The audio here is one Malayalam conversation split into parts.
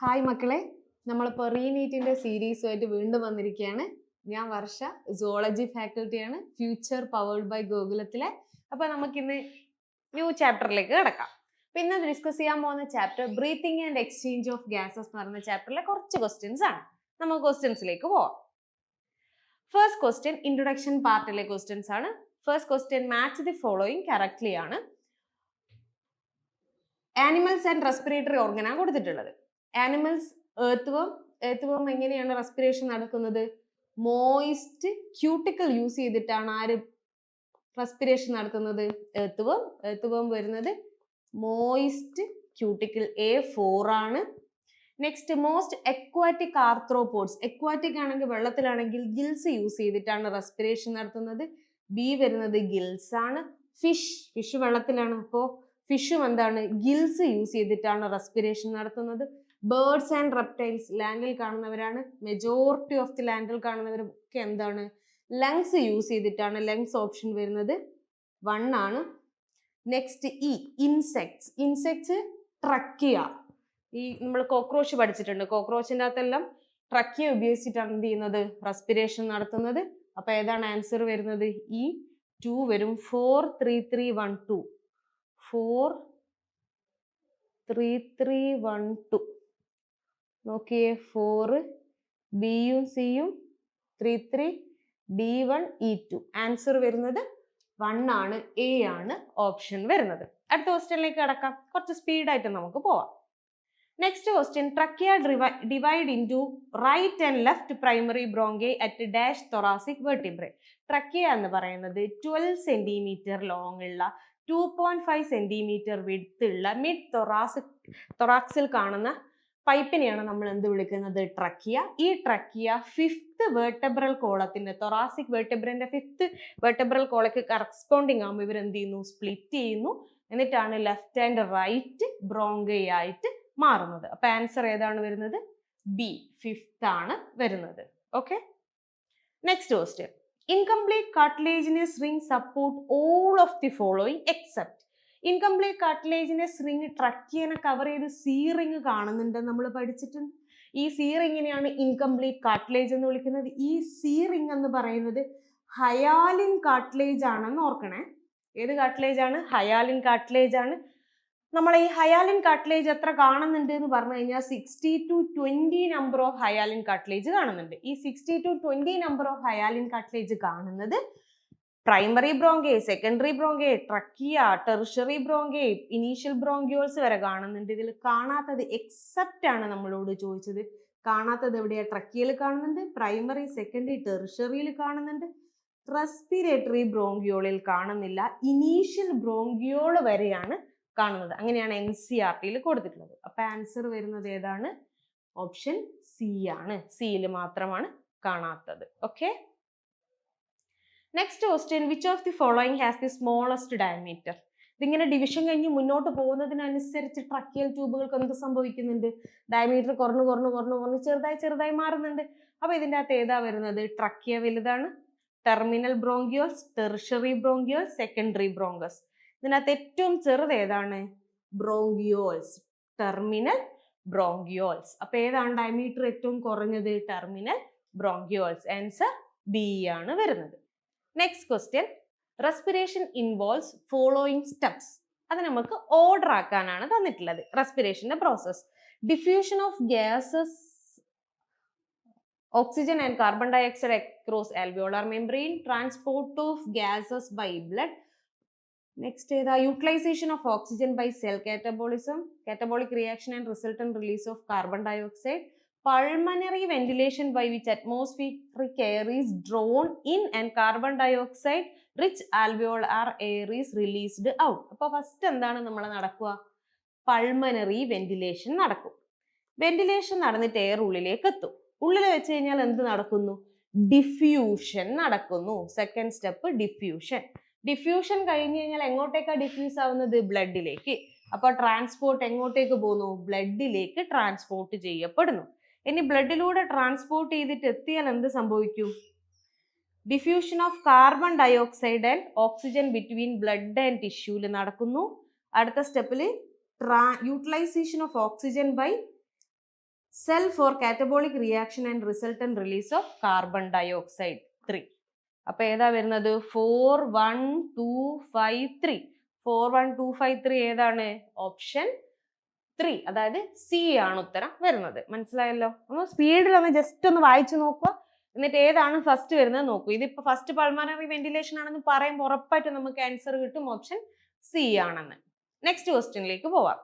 ഹായ് മക്കളെ, നമ്മളിപ്പോൾ റീനീറ്റിൻ്റെ സീരീസുമായിട്ട് വീണ്ടും വന്നിരിക്കുകയാണ്. ഞാൻ വർഷ, സുവോളജി ഫാക്കൽറ്റിയാണ്, ഫ്യൂച്ചർ പവേർഡ് ബൈ ഗോകുലത്തിലെ. അപ്പോൾ നമുക്കിന്ന് ന്യൂ ചാപ്റ്ററിലേക്ക് കിടക്കാം. അപ്പോൾ ഇന്ന് ഡിസ്കസ് ചെയ്യാൻ പോകുന്ന chapter breathing and exchange of gases എന്ന് പറയുന്ന ചാപ്റ്ററിലെ കുറച്ച് ക്വസ്റ്റ്യൻസ് ആണ്. നമുക്ക് ക്വസ്റ്റ്യൻസിലേക്ക് പോവാം. ഫസ്റ്റ് ക്വസ്റ്റ്യൻ ഇൻട്രൊഡക്ഷൻ പാർട്ടിലെ ക്വസ്റ്റ്യൻസ് ആണ്. First question match the following correctly ആണ്. ആനിമൽസ് ആൻഡ് റെസ്പിറേറ്ററി ഓർഗനാണ് കൊടുത്തിട്ടുള്ളത്. ആനിമൽസ് ഏർത്ത് വേം എങ്ങനെയാണ് റെസ്പിറേഷൻ നടക്കുന്നത്? മോയിസ്റ്റ് ക്യൂട്ടിക്കൽ യൂസ് ചെയ്തിട്ടാണ് ആര് റെസ്പിറേഷൻ നടത്തുന്നത്? ഏർത്ത് വേം വരുന്നത് മോയിസ്റ്റ് ക്യൂട്ടിക്കൽ A4 ആണ്. Next most aquatic arthropods, aquatic ആണെങ്കിൽ വെള്ളത്തിലാണെങ്കിൽ ഗിൽസ് യൂസ് ചെയ്തിട്ടാണ് റെസ്പിറേഷൻ നടത്തുന്നത്. B വരുന്നത് ഗിൽസ് ആണ്. ഫിഷ് വെള്ളത്തിലാണ്, അപ്പോൾ ഫിഷും എന്താണ്? ഗിൽസ് യൂസ് ചെയ്തിട്ടാണ് റെസ്പിറേഷൻ നടത്തുന്നത്. ബേർഡ്സ് ആൻഡ് റെപ്റ്റൈൽസ് ലാൻഡിൽ കാണുന്നവരാണ്. മെജോറിറ്റി ഓഫ് ദി ലാൻഡിൽ കാണുന്നവരൊക്കെ എന്താണ്? ലങ്സ് യൂസ് ചെയ്തിട്ടാണ്. ലങ്സ് ഓപ്ഷൻ വരുന്നത് 1 ആണ്. Next insects trachea. ഈ നമ്മൾ കോക്രോച്ച് പഠിച്ചിട്ടുണ്ട്. കോക്രോച്ചിൻ്റെ അകത്തെല്ലാം ട്രക്കിയ ഉപയോഗിച്ചിട്ടാണ് എന്ത് ചെയ്യുന്നത്? റെസ്പിറേഷൻ നടത്തുന്നത്. അപ്പൊ ഏതാണ് ആൻസർ വരുന്നത്? 2 വരും. 4 3 3 1 2 4 3 3 1 2 നോക്കിയേ. 4 ബിയും സിയും 3 3 D1 E2. ആൻസർ വരുന്നത് 1 ആണ്. എ ആണ് ഓപ്ഷൻ വരുന്നത്. അടുത്ത ക്വസ്റ്റ്യനിലേക്ക് കടക്കാം. കുറച്ച് സ്പീഡായിട്ട് നമുക്ക് പോവാം. Next question, trachea divide into right and left primary bronchi at dash thoracic vertebrae. Trachea എന്ന് പറയുന്നത് 12 സെന്റിമീറ്റർ ലോങ് ഉള്ള 2.5 സെന്റിമീറ്റർ വിഡ്ത്ത് ഉള്ള മിഡ് തൊറാക്സിൽ കാണുന്ന പൈപ്പിനെയാണ് നമ്മൾ എന്ത് വിളിക്കുന്നത്? ട്രക്കിയ. ഈ ട്രക്കിയ 5th വെർട്ടബ്രൽ കോളത്തിന്റെ, തൊറാസിക് വെർട്ടബ്രന്റെ 5th വെർട്ടബ്രൽ കോളയ്ക്ക് കറസ്പോണ്ടിങ് ആകുമ്പോൾ ഇവർ എന്ത് ചെയ്യുന്നു? സ്പ്ലിറ്റ് ചെയ്യുന്നു. എന്നിട്ടാണ് ലെഫ്റ്റ് ആൻഡ് റൈറ്റ് ബ്രോങ്കൈ ആയിട്ട് മാറുന്നത്. അപ്പൊ ആൻസർ ഏതാണ് വരുന്നത്? ബി, 5th ആണ് വരുന്നത്. Okay. Next question, incomplete cartilaginous ring support all of the following except. Incomplete cartilaginous ring ട്രക്കിയനെ കവർ ചെയ്ത് സി റിംഗ് കാണുന്നുണ്ട്, നമ്മൾ പഠിച്ചിട്ടുണ്ട്. ഈ സി റിംഗിനെയാണ് ഇൻകംപ്ലീറ്റ് കാർട്ടിലേജ് എന്ന് വിളിക്കുന്നത്. ഈ സി റിംഗ് എന്ന് പറയുന്നത് ഹയാലിൻ കാർട്ടിലേജ് ആണെന്ന് ഓർക്കണേ. ഏത് കാർട്ടിലേജ് ആണ്? ഹയാലിൻ കാർട്ടിലേജ് ആണ്. നമ്മൾ ഈ ഹയാലിൻ കാർട്ടിലേജ് എത്ര കാണുന്നുണ്ട് എന്ന് പറഞ്ഞു കഴിഞ്ഞാൽ 60 to 20 number of hyaline cartilage കാണുന്നുണ്ട്. ഈ 60 to 20 number of hyaline cartilage കാണുന്നത് primary bronchi, secondary bronchi, trachea, tertiary bronchi, initial bronchioles വരെ കാണുന്നുണ്ട്. ഇതിൽ കാണാത്തത് എക്സെപ്റ്റ് ആണ് നമ്മളോട് ചോദിച്ചത്. കാണാത്തത് എവിടെയാ? ട്രക്കിയയിൽ കാണുന്നുണ്ട്, പ്രൈമറി, സെക്കൻഡറി, ടെർഷറിയിൽ കാണുന്നുണ്ട്, റെസ്പിറേറ്ററി ബ്രോങ്കിയോളിൽ കാണുന്നില്ല, ഇനീഷ്യൽ ബ്രോങ്കിയോൾ വരെയാണ് കാണുന്നത്. അങ്ങനെയാണ് NCERT-യിൽ കൊടുത്തിട്ടുള്ളത്. അപ്പൊ ആൻസർ വരുന്നത് ഏതാണ്? ഓപ്ഷൻ സി ആണ്. സിയിൽ മാത്രമാണ് കാണാത്തത്. Okay. Next question, which of the following has the smallest diameter. ഇതിങ്ങനെ ഡിവിഷൻ കഴിഞ്ഞ് മുന്നോട്ട് പോകുന്നതിനനുസരിച്ച് ട്രക്കിയൽ ട്യൂബുകൾക്ക് എന്ത് സംഭവിക്കുന്നുണ്ട്? ഡയമീറ്റർ കുറഞ്ഞ് ചെറുതായി മാറുന്നുണ്ട്. അപ്പൊ ഇതിൻ്റെ അകത്ത് ഏതാ വരുന്നത്? ട്രക്കിയ വലുതാണ്, terminal bronchioles, tertiary bronchioles, secondary bronchus. ഇതിനകത്ത് ഏറ്റവും ചെറുത് ഏതാണ്? Bronchioles, terminal bronchioles. അപ്പൊ ഏതാണ് ഡയമീറ്റർ ഏറ്റവും കുറഞ്ഞത്? Terminal bronchioles. ആൻസർ ബി ആണ് വരുന്നത്. Next question, respiration involves following steps. അത് നമുക്ക് ഓർഡർ ആക്കാനാണ് തന്നിട്ടുള്ളത്. റെസ്പിറേഷന്റെ process: diffusion of gases, oxygen and carbon dioxide across alveolar membrane, transport of gases by blood. Next is the utilization of oxygen by cell catabolism, catabolic reaction and resultant release of carbon dioxide, pulmonary ventilation by which atmospheric air is drawn in and carbon dioxide rich alveolar air is released out. അപ്പോൾ ഫസ്റ്റ് എന്താണ് നമ്മൾ നടക്കുക? പൾമനറി വെന്റിലേഷൻ നടക്കും. വെന്റിലേഷൻ നടന്നിട്ട് എയർ ഉള്ളിലേക്ക് എത്തും. ഉള്ളിൽ വെച്ച് കഴിഞ്ഞാൽ എന്ത് നടക്കുന്നു? ഡിഫ്യൂഷൻ നടക്കുന്നു. Second step diffusion. ഡിഫ്യൂഷൻ കഴിഞ്ഞ് കഴിഞ്ഞാൽ എങ്ങോട്ടേക്കാണ് ഡിഫ്യൂസ് ആവുന്നത്? ബ്ലഡിലേക്ക്. അപ്പോൾ ട്രാൻസ്പോർട്ട് എങ്ങോട്ടേക്ക് പോകുന്നു? ബ്ലഡിലേക്ക് ട്രാൻസ്പോർട്ട് ചെയ്യപ്പെടുന്നു. ഇനി ബ്ലഡിലൂടെ ട്രാൻസ്പോർട്ട് ചെയ്തിട്ട് എത്തിയാൽ എന്ത് സംഭവിക്കും? Diffusion of carbon dioxide and oxygen between blood and ടിഷ്യൂല് നടക്കുന്നു. അടുത്ത സ്റ്റെപ്പിൽ utilization of oxygen by Cell for catabolic reaction and resultant release of carbon dioxide 3. അപ്പൊ ഏതാ വരുന്നത് 41253. 41253 ഏതാണ്? ഓപ്ഷൻ 3, അതായത് സി ആണ് ഉത്തരം വരുന്നത്. മനസ്സിലായല്ലോ? ഒന്ന് സ്പീഡിൽ ഒന്ന് ജസ്റ്റ് ഒന്ന് വായിച്ചു നോക്കുക, എന്നിട്ട് ഏതാണ് ഫസ്റ്റ് വരുന്നത് നോക്കൂ. ഇതിപ്പോ ഫസ്റ്റ് പൾമണറി വെന്റിലേഷൻ ആണെന്ന് പറയുമ്പോൾ ഉറപ്പായിട്ട് നമുക്ക് ആൻസർ കിട്ടും ഓപ്ഷൻ സി ആണെന്ന്. നെക്സ്റ്റ് ക്വസ്റ്റ്യനിലേക്ക് പോവാം.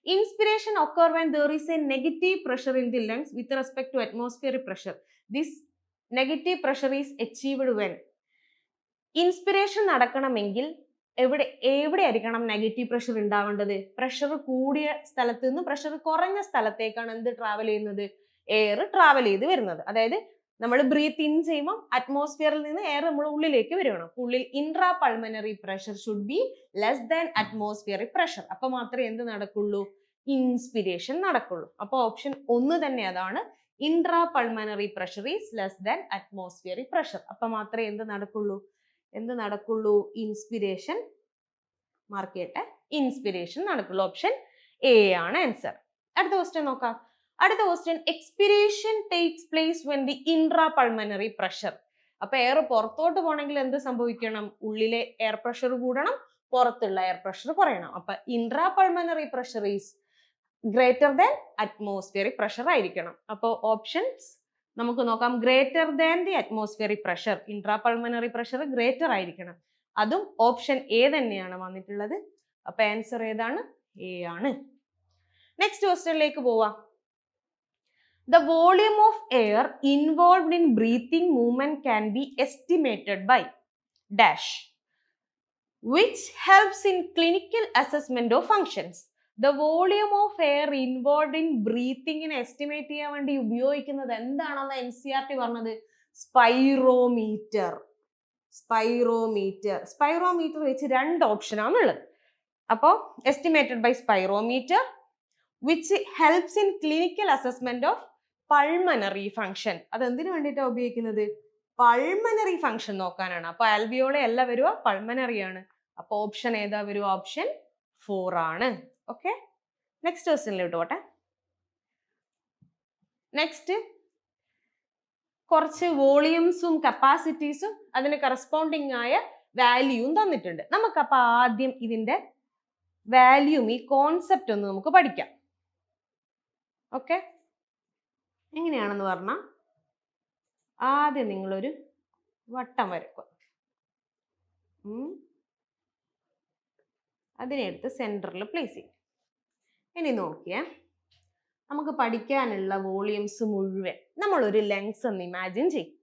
Inspiration occur when there is a negative pressure in the lungs with respect to atmospheric pressure. This negative pressure is achieved when? Inspiration നടക്കണമെങ്കിൽ എവിടെ ആയിരിക്കണം നെഗറ്റീവ് പ്രഷർ ഉണ്ടാവേണ്ടത്? പ്രഷർ കൂടിയ സ്ഥലത്ത് നിന്ന് പ്രഷർ കുറഞ്ഞ സ്ഥലത്തേക്കാണ് എന്ത് ട്രാവൽ ചെയ്യുന്നത്? എയർ ട്രാവൽ ചെയ്ത് വരുന്നത്. അതായത് നമ്മൾ ബ്രീത്ത് ഇൻ ചെയ്യുമ്പോൾ അറ്റ്മോസ്ഫിയറിൽ നിന്ന് എയർ നമ്മൾ ഉള്ളിലേക്ക് വരണം. ഉള്ളിൽ intra pulmonary pressure should be less than atmospheric pressure. അപ്പൊ മാത്രമേ എന്ത് നടക്കുള്ളൂ? ഇൻസ്പിരേഷൻ നടക്കുള്ളൂ. അപ്പൊ ഓപ്ഷൻ 1 തന്നെ അതാണ്. Intra pulmonary pressure is less than atmospheric pressure. അപ്പൊ മാത്രമേ എന്ത് നടക്കുള്ളൂ? ഇൻസ്പിരേഷൻ. മാർക്ക് ചെയ്യട്ടെ, ഇൻസ്പിരേഷൻ നടക്കുള്ളൂ. ഓപ്ഷൻ എ ആണ് ആൻസർ. അടുത്ത ക്വസ്റ്റ്യൻ നോക്കാം. അടുത്ത question, expiration takes place when the intra pulmonary pressure. അപ്പൊ എയർ പുറത്തോട്ട് പോകണമെങ്കിൽ എന്ത് സംഭവിക്കണം? ഉള്ളിലെ എയർ പ്രഷർ കൂടണം, പുറത്തുള്ള എയർ പ്രഷർ കുറയണം. അപ്പൊ intrapulmonary pressure is greater than atmospheric pressure ആയിരിക്കണം. അപ്പോൾ ഓപ്ഷൻസ് നമുക്ക് നോക്കാം. Greater than the atmospheric pressure, intrapulmonary pressure greater ആയിരിക്കണം. അതും ഓപ്ഷൻ എ തന്നെയാണ് വന്നിട്ടുള്ളത്. അപ്പൊ ആൻസർ ഏതാണ്? എ ആണ്. നെക്സ്റ്റ് ക്വസ്റ്റ്യനിലേക്ക് പോവാം. The volume of air involved in breathing movement can be estimated by dash, which helps in clinical assessment of functions. The volume of air involved in breathing നെ എസ്റ്റിമേറ്റ് ചെയ്യാൻ വേണ്ടി ഉപയോഗിക്കുന്നത് എന്താണെന്ന് NCERT പറഞ്ഞത്? സ്പൈറോമീറ്റർ. സ്പൈറോമീറ്റർ വെച്ച് 2 ഓപ്ഷൻ ആണുള്ളത്. അപ്പോൾ estimated by spirometer, which helps in clinical assessment of pulmonary function. അത് എന്തിനു വേണ്ടിയിട്ടാണ് ഉപയോഗിക്കുന്നത്? പൾമനറി ഫംഗ്ഷൻ നോക്കാനാണ്. അപ്പൊ ആൽവിയോളെ അല്ല വരുക, പൾമനറി ആണ്. അപ്പൊ ഓപ്ഷൻ ഏതാ വരുക? ഓപ്ഷൻ 4 ആണ്. ഓക്കെ, നെക്സ്റ്റ് ക്വസ്റ്റ്യനിലോട്ട് പോട്ടെ. നെക്സ്റ്റ് കുറച്ച് വോളിയംസും കപ്പാസിറ്റീസും അതിന് കറസ്പോണ്ടിങ് ആയ വാല്യൂവും തന്നിട്ടുണ്ട്. നമുക്കപ്പൊ ആദ്യം ഇതിന്റെ വാല്യൂം, ഈ കോൺസെപ്റ്റ് ഒന്ന് നമുക്ക് പഠിക്കാം. ഓക്കെ, എങ്ങനെയാണെന്ന് പറഞ്ഞാൽ ആദ്യം നിങ്ങളൊരു വട്ടം വരയ്ക്കുക. അതിനെടുത്ത് സെന്ററിൽ പ്ലേസ് ചെയ്യും. ഇനി നോക്കിയേ, നമുക്ക് പഠിക്കാനുള്ള വോളിയംസ് മുഴുവൻ നമ്മളൊരു ലങ്സ് ഒന്ന് ഇമാജിൻ ചെയ്യും.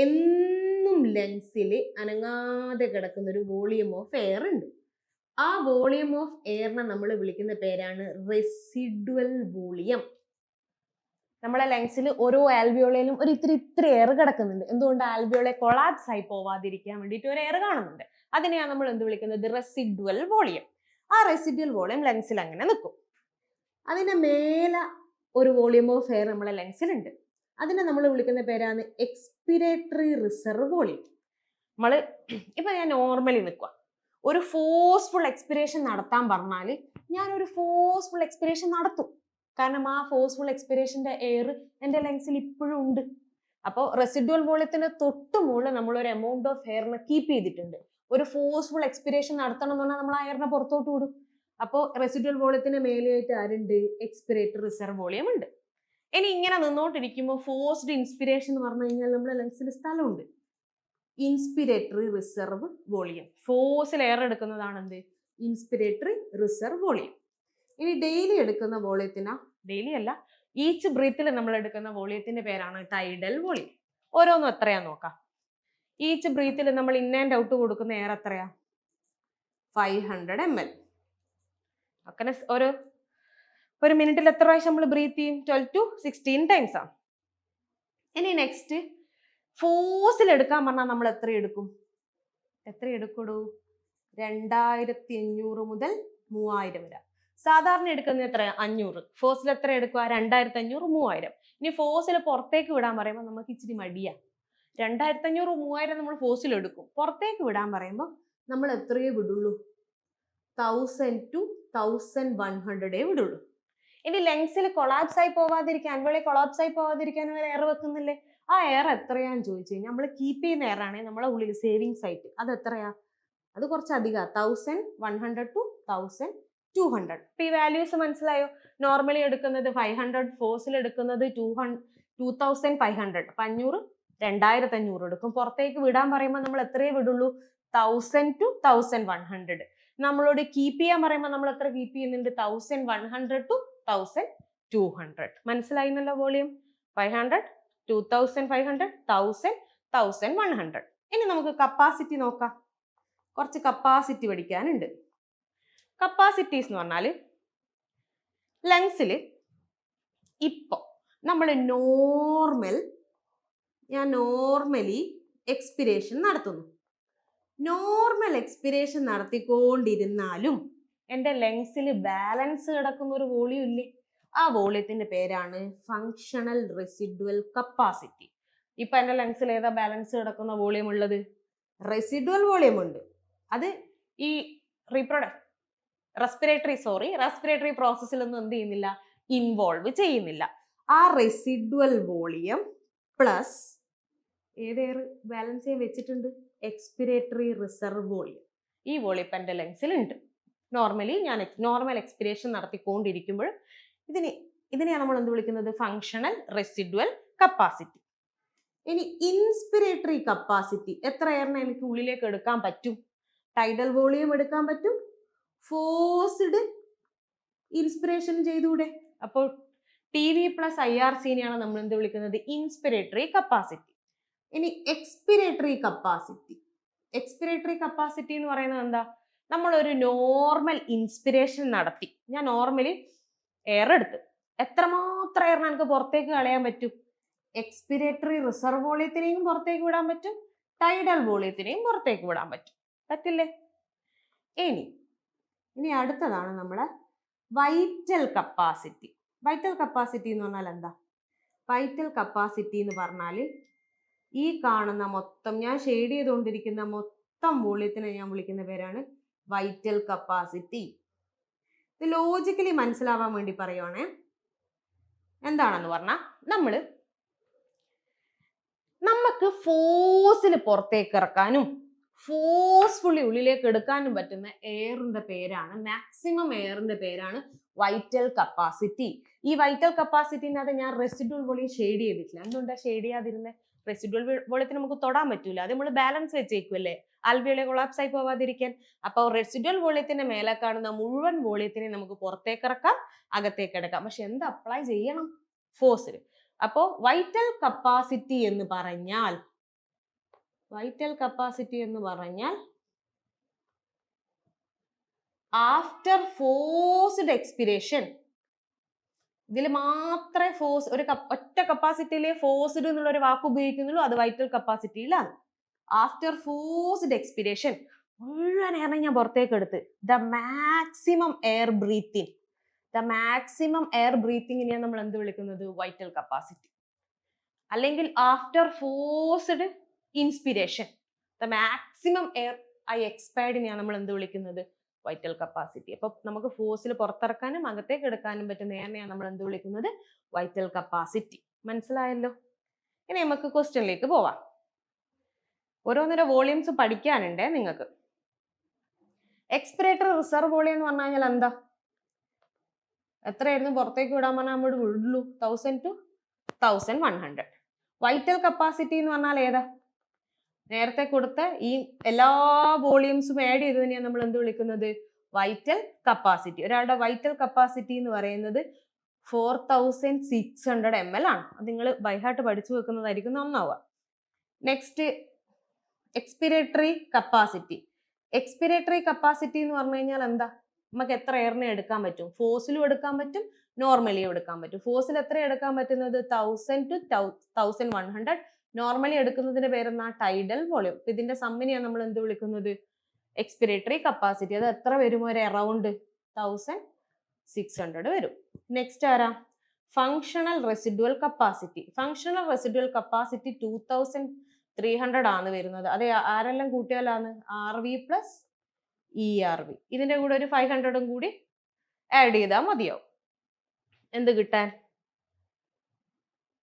എന്നും ലങ്സിൽ അനങ്ങാതെ കിടക്കുന്ന ഒരു വോളിയം ഓഫ് എയർ ഉണ്ട്. ആ വോളിയം ഓഫ് എയറിനെ നമ്മൾ വിളിക്കുന്ന പേരാണ് റെസിഡ്വൽ വോളിയം. നമ്മളെ ലങ്സിൽ ഓരോ ആൽവിയോളയിലും ഒരു ഇത്തിരി എയർ കിടക്കുന്നുണ്ട്. എന്തുകൊണ്ട്? ആൽവിയോളെ കൊളാപ്സ് ആയി പോവാതിരിക്കാൻ വേണ്ടിയിട്ട് ഒരു എയർ കാണുന്നുണ്ട്. അതിനെയാണ് നമ്മൾ എന്ത് വിളിക്കുന്നത്? Residual volume. ആ റെസിഡ്വൽ വോളിയം ലങ്സിൽ അങ്ങനെ നിൽക്കും. അതിന്റെ മേലെ ഒരു വോളിയം ഓഫ് എയർ നമ്മളെ ലങ്സിലുണ്ട്. അതിനെ നമ്മൾ വിളിക്കുന്ന പേരാണ് എക്സ്പിരേറ്ററി റിസർവ് വോളിയം. ഇപ്പൊ ഞാൻ നോർമലി നിൽക്കുക, ഒരു ഫോഴ്സ്ഫുൾ എക്സ്പിരേഷൻ നടത്താൻ പറഞ്ഞാൽ ഞാനൊരു ഫോഴ്സ്ഫുൾ എക്സ്പിരേഷൻ നടത്തും. കാരണം ആ ഫോഴ്സ്ഫുൾ എക്സ്പിരേഷന്റെ എയർ എൻ്റെ ലങ്സിൽ ഇപ്പോഴും ഉണ്ട്. അപ്പോൾ റെസിഡ്വൽ വോളിയത്തിന് തൊട്ട് മുകളിൽ നമ്മളൊരു എമൗണ്ട് ഓഫ് എയറിനെ കീപ്പ് ചെയ്തിട്ടുണ്ട്. ഒരു ഫോഴ്സ്ഫുൾ എക്സ്പിരേഷൻ നടത്തണം എന്ന് പറഞ്ഞാൽ നമ്മൾ ആ എയറിനെ പുറത്തോട്ട് വിടും. അപ്പോൾ റെസിഡ്വൽ വോളിയത്തിന് മേലെയായിട്ട് ആരുണ്ട്? എക്സ്പിരേറ്ററി റിസർവ് വോളിയം ഉണ്ട്. ഇനി ഇങ്ങനെ നിന്നോണ്ടിരിക്കുമ്പോൾ ഫോഴ്സ്ഡ് ഇൻസ്പിരേഷൻ എന്ന് പറഞ്ഞു കഴിഞ്ഞാൽ നമ്മുടെ ലങ്സിൽ സ്ഥലമുണ്ട്. ഇൻസ്പിരേറ്ററി റിസർവ് വോളിയം, ഫോഴ്സിൽ എയർ എടുക്കുന്നതാണ് എന്ത്? ഇൻസ്പിരേറ്ററി റിസർവ് വോളിയം. ഇനി ഡെയിലി എടുക്കുന്ന വോളിയത്തിനാ, ഡെയിലി അല്ല, ഈച്ച് ബ്രീത്തിൽ നമ്മൾ എടുക്കുന്ന വോളിയത്തിന്റെ പേരാണ് ടൈഡൽ വോളിയം. ഓരോന്നും എത്രയാ നോക്കാം. ഈച്ച് ബ്രീത്തിൽ നമ്മൾ ഇൻ ആൻഡ് ഔട്ട് കൊടുക്കുന്ന എയർ എത്രയാ? 500 ml. അങ്ങനെ ഒരു മിനിറ്റിൽ എത്ര പ്രാവശ്യം നമ്മൾ ബ്രീത്ത് ചെയ്യും? 12 to 16 ടൈംസ് ആണ്. ഇനി നെക്സ്റ്റ് ഫോഴ്സിൽ എടുക്കാൻ പറഞ്ഞാൽ നമ്മൾ എത്ര എടുക്കും? 2500 മുതൽ 3000 വരെ. സാധാരണ എടുക്കുന്നത് എത്രയാ? 500. ഫോഴ്സിൽ എത്ര എടുക്കുക? 2500, 3000. ഇനി ഫോഴ്സിൽ പുറത്തേക്ക് വിടാൻ പറയുമ്പോൾ നമുക്ക് ഇച്ചിരി മടിയാ. 2500, 3000 നമ്മൾ ഫോഴ്സിൽ എടുക്കും. പുറത്തേക്ക് വിടാൻ പറയുമ്പോൾ നമ്മൾ എത്രയേ വിടുള്ളൂ? 1000 to 1100 വിടുള്ളൂ. ഇനി ലെങ്സിൽ കൊളാപ്സ് ആയി പോവാതിരിക്കാൻ, അൻവളി കൊളാപ്സ് ആയി പോവാതിരിക്കാൻ ഒരു എയർ വെക്കുന്നില്ലേ? ആ എയർ എത്രയാന്ന് ചോദിച്ചു കഴിഞ്ഞാൽ നമ്മൾ കീപ്പ് ചെയ്യുന്ന എയർ ആണെങ്കിൽ നമ്മളെ ഉള്ളിൽ സേവിങ്സ് ആയിട്ട് അത് എത്രയാ? അത് കുറച്ച് അധികം, 1100 to 1200. ഇപ്പൊ ഈ വാല്യൂസ് മനസ്സിലായോ? നോർമലി എടുക്കുന്നത് 500, ഫോഴ്സിൽ എടുക്കുന്നത് 2500. അപ്പൊ 500 2500 എടുക്കും. പുറത്തേക്ക് വിടാൻ പറയുമ്പോൾ നമ്മൾ എത്രയേ വിടുള്ളൂ? 1000 to 1100. നമ്മളോട് കീപ്പ് ചെയ്യാൻ പറയുമ്പോൾ നമ്മൾ എത്ര കീപ്പ് ചെയ്യുന്നുണ്ട്? 1100 to 1200. മനസ്സിലായിന്നല്ലോ വോളിയം? 500, 2500, 1000, 1100. ഇനി നമുക്ക് കപ്പാസിറ്റി നോക്കാം. കുറച്ച് കപ്പാസിറ്റി പഠിക്കാനുണ്ട്. കപ്പാസിറ്റീസ് എന്ന് പറഞ്ഞാൽ ലങ്സിൽ ഇപ്പൊ നമ്മൾ നോർമലി എക്സ്പിരേഷൻ നടത്തുന്നു. നോർമൽ എക്സ്പിരേഷൻ നടത്തിക്കൊണ്ടിരുന്നാലും എൻ്റെ ലങ്സിൽ ബാലൻസ് കിടക്കുന്ന ഒരു വോളിയം ഇല്ലേ? ആ വോളിയത്തിന്റെ പേരാണ് ഫങ്ഷണൽ റെസിഡ്വൽ കപ്പാസിറ്റി. ഇപ്പൊ എൻ്റെ ലങ്സിൽ ഏതാ ബാലൻസ് കിടക്കുന്ന വോളിയം ഉള്ളത്? റെസിഡ്വൽ വോളിയം ഉണ്ട്. അത് ഈ റെസ്പിറേറ്ററി പ്രോസസ്സിലൊന്നും എന്ത് ചെയ്യുന്നില്ല? ഇൻവോൾവ് ചെയ്യുന്നില്ല. ആ റെസിഡ്വൽ വോളിയം പ്ലസ് ഏത് എയർ ബാലൻസ് ചെയ്യാൻ വെച്ചിട്ടുണ്ട്? എക്സ്പിരേറ്ററി റിസർവ് വോളിയം. ഈ വോളിയം ഇപ്പം എൻ്റെ ലങ്സിൽ ഉണ്ട്. നോർമലി ഞാൻ നോർമൽ എക്സ്പിരേഷൻ നടത്തിക്കൊണ്ടിരിക്കുമ്പോൾ ഇതിനെയാണ് നമ്മൾ എന്ത് വിളിക്കുന്നത്? Functional residual capacity. ഇനി ഇൻസ്പിരേറ്ററി കപ്പാസിറ്റി, എത്ര എയറിനെ എനിക്ക് ഉള്ളിലേക്ക് എടുക്കാൻ പറ്റും? ടൈഡൽ വോളിയം എടുക്കാൻ പറ്റും, ഫോഴ്സ്ഡ് ഇൻസ്പിരേഷൻ ചെയ്തൂടെ? അപ്പോൾ TV പ്ലസ് IRCനെയാണ് നമ്മൾ എന്ത് വിളിക്കുന്നത്? ഇൻസ്പിരേറ്ററി കപ്പാസിറ്റി. ഇനി എക്സ്പിരേറ്ററി കപ്പാസിറ്റി എന്ന് പറയുന്നത് എന്താ? നമ്മളൊരു നോർമൽ ഇൻസ്പിരേഷൻ നടത്തി, ഞാൻ നോർമലി എയർ എടുത്ത് എത്രമാത്രം എയറിനെ എനിക്ക് പുറത്തേക്ക് കളയാൻ പറ്റും? എക്സ്പിരേറ്ററി റിസർവ് വോളിയത്തിനെയും പുറത്തേക്ക് വിടാൻ പറ്റും, ടൈഡൽ വോളിയത്തിനെയും പുറത്തേക്ക് വിടാൻ പറ്റും. പറ്റില്ലേ? ഇനി അടുത്തതാണ് നമ്മളെ വൈറ്റൽ കപ്പാസിറ്റി. വൈറ്റൽ കപ്പാസിറ്റി എന്ന് പറഞ്ഞാൽ എന്താ? വൈറ്റൽ കപ്പാസിറ്റി എന്ന് പറഞ്ഞാൽ ഈ കാണുന്ന മൊത്തം, ഞാൻ ഷെയ്ഡ് ചെയ്തുകൊണ്ടിരിക്കുന്ന മൊത്തം വോളിയത്തിനെ ഞാൻ വിളിക്കുന്ന പേരാണ് വൈറ്റൽ കപ്പാസിറ്റി. ഇത് ലോജിക്കലി മനസ്സിലാവാൻ വേണ്ടി പറയുവാണേ. എന്താണെന്ന് പറഞ്ഞാൽ നമുക്ക് ഫോഴ്സിൽ പുറത്തേക്ക് ഇറക്കാനും ഫോഴ്സ്ഫുള്ളി ഉള്ളിലേക്ക് എടുക്കാനും പറ്റുന്ന എയറിന്റെ പേരാണ്, മാക്സിമം എയറിന്റെ പേരാണ് വൈറ്റൽ കപ്പാസിറ്റി. ഈ വൈറ്റൽ കപ്പാസിറ്റിനകത്ത് ഞാൻ റെസിഡ്വൽ വോളിയം ഷെയ്ഡ് ചെയ്തിട്ടില്ല. എന്തുകൊണ്ടാണ് ഷെയ്ഡ് ചെയ്യാതിരുന്നത്? റെസിഡ്വൽ വോളിയത്തിന് നമുക്ക് തൊടാൻ പറ്റൂല, അത് നമ്മൾ ബാലൻസ് വെച്ചേക്കുമല്ലേ, ആൽവിയോളി കൊളാപ്സ് ആയി പോവാതിരിക്കാൻ. അപ്പോൾ റെസിഡ്വൽ വോളിയത്തിന്റെ മേലെ കാണുന്ന മുഴുവൻ വോളിയത്തിനെ നമുക്ക് പുറത്തേക്ക് ഇറക്കാം, അകത്തേക്ക് എടുക്കാം. പക്ഷെ എന്ത് അപ്ലൈ ചെയ്യണം? ഫോഴ്സിൽ. അപ്പോൾ വൈറ്റൽ കപ്പാസിറ്റി എന്ന് പറഞ്ഞാൽ ആഫ്റ്റർ ഫോഴ്സ്ഡ് എക്സ്പിരേഷൻ, ഇതിൽ മാത്രമേ ഫോഴ്സ്, ഒറ്റ കപ്പാസിറ്റിയിലെ ഫോഴ്സ്ഡ് എന്നുള്ള ഒരു വാക്ക് ഉപയോഗിക്കുന്നുള്ളൂ, അത് വൈറ്റൽ കപ്പാസിറ്റിയിലാണ്. ആഫ്റ്റർ ഫോഴ്സ്ഡ് എക്സ്പിരേഷൻ മുഴുവൻ എയറിനെ ഞാൻ പുറത്തേക്ക് എടുത്ത് ദ മാക്സിമം എയർ ബ്രീത്തിങ്ങിനെയാണ് നമ്മൾ എന്ത് വിളിക്കുന്നത്? Vital capacity. അല്ലെങ്കിൽ after forced inspiration the maximum air I എക്സ്പയർഡിനെയാണ് നമ്മൾ എന്ത് വിളിക്കുന്നത്? Vital capacity. അപ്പൊ നമുക്ക് ഫോഴ്സിൽ പുറത്തിറക്കാനും അകത്തേക്ക് എടുക്കാനും പറ്റുന്ന എയറിനെയാണ് നമ്മൾ എന്ത് വിളിക്കുന്നത്? Vital capacity. മനസ്സിലായല്ലോ? ഇനി നമുക്ക് ക്വസ്റ്റ്യനിലേക്ക് പോവാം. ഓരോന്നിന്റെ വോളിയംസ് പഠിക്കാനുണ്ടേ നിങ്ങൾക്ക്. എക്സ്പിരേറ്ററി റിസർവ് വോളിയം എന്ന് പറഞ്ഞു കഴിഞ്ഞാൽ എന്താ? എത്രയായിരുന്നു പുറത്തേക്ക് വിടാൻ പറഞ്ഞാൽ നമ്മൾ വിടുള്ളൂ? 1000 to 1100. വൈറ്റൽ കപ്പാസിറ്റി എന്ന് പറഞ്ഞാൽ ഏതാ? നേരത്തെ കൊടുത്ത ഈ എല്ലാ വോളിയംസും ആഡ് ചെയ്തതിനെയാണ് നമ്മൾ എന്ത് വിളിക്കുന്നത്? Vital capacity. ഒരാളുടെ വൈറ്റൽ കപ്പാസിറ്റി എന്ന് പറയുന്നത് 4600 ml ആണ്. അത് നിങ്ങൾ ബൈഹാർട്ട് പഠിച്ചു വെക്കുന്നതായിരിക്കും നന്നാവുക. Next expiratory capacity. എന്ന് പറഞ്ഞു കഴിഞ്ഞാൽ എന്താ? നമുക്ക് എത്ര എയറിനെ എടുക്കാൻ പറ്റും? ഫോഴ്സിലും എടുക്കാൻ പറ്റും, നോർമലിയും എടുക്കാൻ പറ്റും. ഫോഴ്സിൽ എത്ര എടുക്കാൻ പറ്റുന്നത്? 1000 to 1100. നോർമലി എടുക്കുന്നതിന്റെ പേരെന്നാ? Tidal volume. ഇതിന്റെ സമ്മിനെയാണ് നമ്മൾ എന്ത് വിളിക്കുന്നത്? Expiratory capacity. അത് എത്ര വരും? ഒരു അറൗണ്ട് 1600 വരും. നെക്സ്റ്റ് ആരാ? Functional residual capacity. 2300 ആണ് വരുന്നത്. അത് ആരെല്ലാം കൂട്ടിയാലാണ്? RV plus ERV. ഇതിന്റെ കൂടെ ഒരു 500 കൂടി ആഡ് ചെയ്താൽ മതിയാവും. എന്ത് കിട്ടാൻ?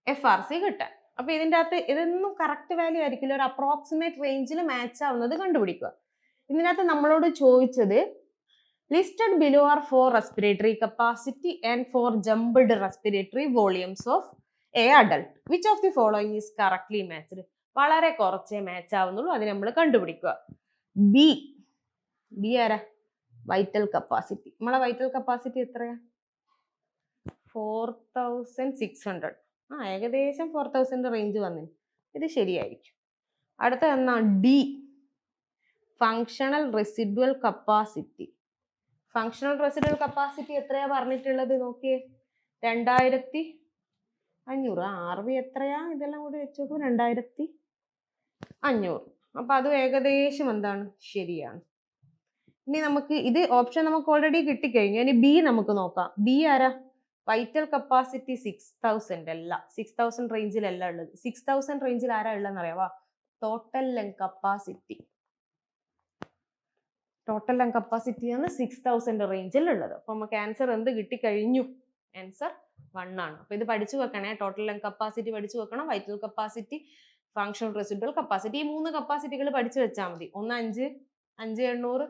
FRC കിട്ടാൻ. അപ്പൊ ഇതിൻ്റെ അകത്ത് ഇതൊന്നും കറക്റ്റ് വാല്യൂ ആയിരിക്കില്ല, ഒരു അപ്രോക്സിമേറ്റ് റേഞ്ചിൽ മാച്ച് ആവുന്നത് കണ്ടുപിടിക്കുക. ഇതിനകത്ത് നമ്മളോട് ചോദിച്ചത് listed below are for respiratory capacity and for jumped respiratory volumes of a adult. Which of the following is correctly matched? വളരെ കുറച്ചേ മാച്ച് ആവുന്നുള്ളൂ, അത് നമ്മൾ കണ്ടുപിടിക്കുക. ബി ആരാ? Vital capacity. നമ്മളെ വൈറ്റൽ കപ്പാസിറ്റി എത്രയാ? 4600. ഏകദേശം 4000 റേഞ്ച് വന്നിന്. ഇത് ശരിയായിരിക്കും. അടുത്ത എന്നാ? D, functional residual capacity. Functional residual capacity എത്രയാ പറഞ്ഞിട്ടുള്ളത്? നോക്കിയേ, 2500. RV എത്രയാ? ഇതെല്ലാം കൂടി വെച്ച് നോക്കുമ്പോൾ 2500. അപ്പൊ അത് ഏകദേശം എന്താണ്? ശരിയാണ്. ഇനി നമുക്ക് ഇത് ഓപ്ഷൻ നമുക്ക് ഓൾറെഡി കിട്ടിക്കഴിഞ്ഞു. ഇനി ബി നമുക്ക് നോക്കാം. ബി ആരാ? വൈറ്റൽ കപ്പാസിറ്റി 6000 അല്ല, 6000 റേഞ്ചിലല്ല ഉള്ളത്. 6000 റേഞ്ചിൽ ആരാ ഉള്ളതെന്ന് അറിയാവാ? Total lung capacity. Total lung capacity ആണ് 6000 റേഞ്ചിൽ ഉള്ളത്. അപ്പൊ നമുക്ക് ആൻസർ എന്ത് കിട്ടിക്കഴിഞ്ഞു? ആൻസർ 1 ആണ്. അപ്പൊ ഇത് പഠിച്ചു വെക്കണേ. ടോട്ടൽ ലങ് കപ്പാസിറ്റി പഠിച്ചു വെക്കണം, vital capacity, functional residual capacity. ഈ 3 കപ്പാസിറ്റികൾ പഠിച്ചു വെച്ചാൽ മതി. 1 5, 5800,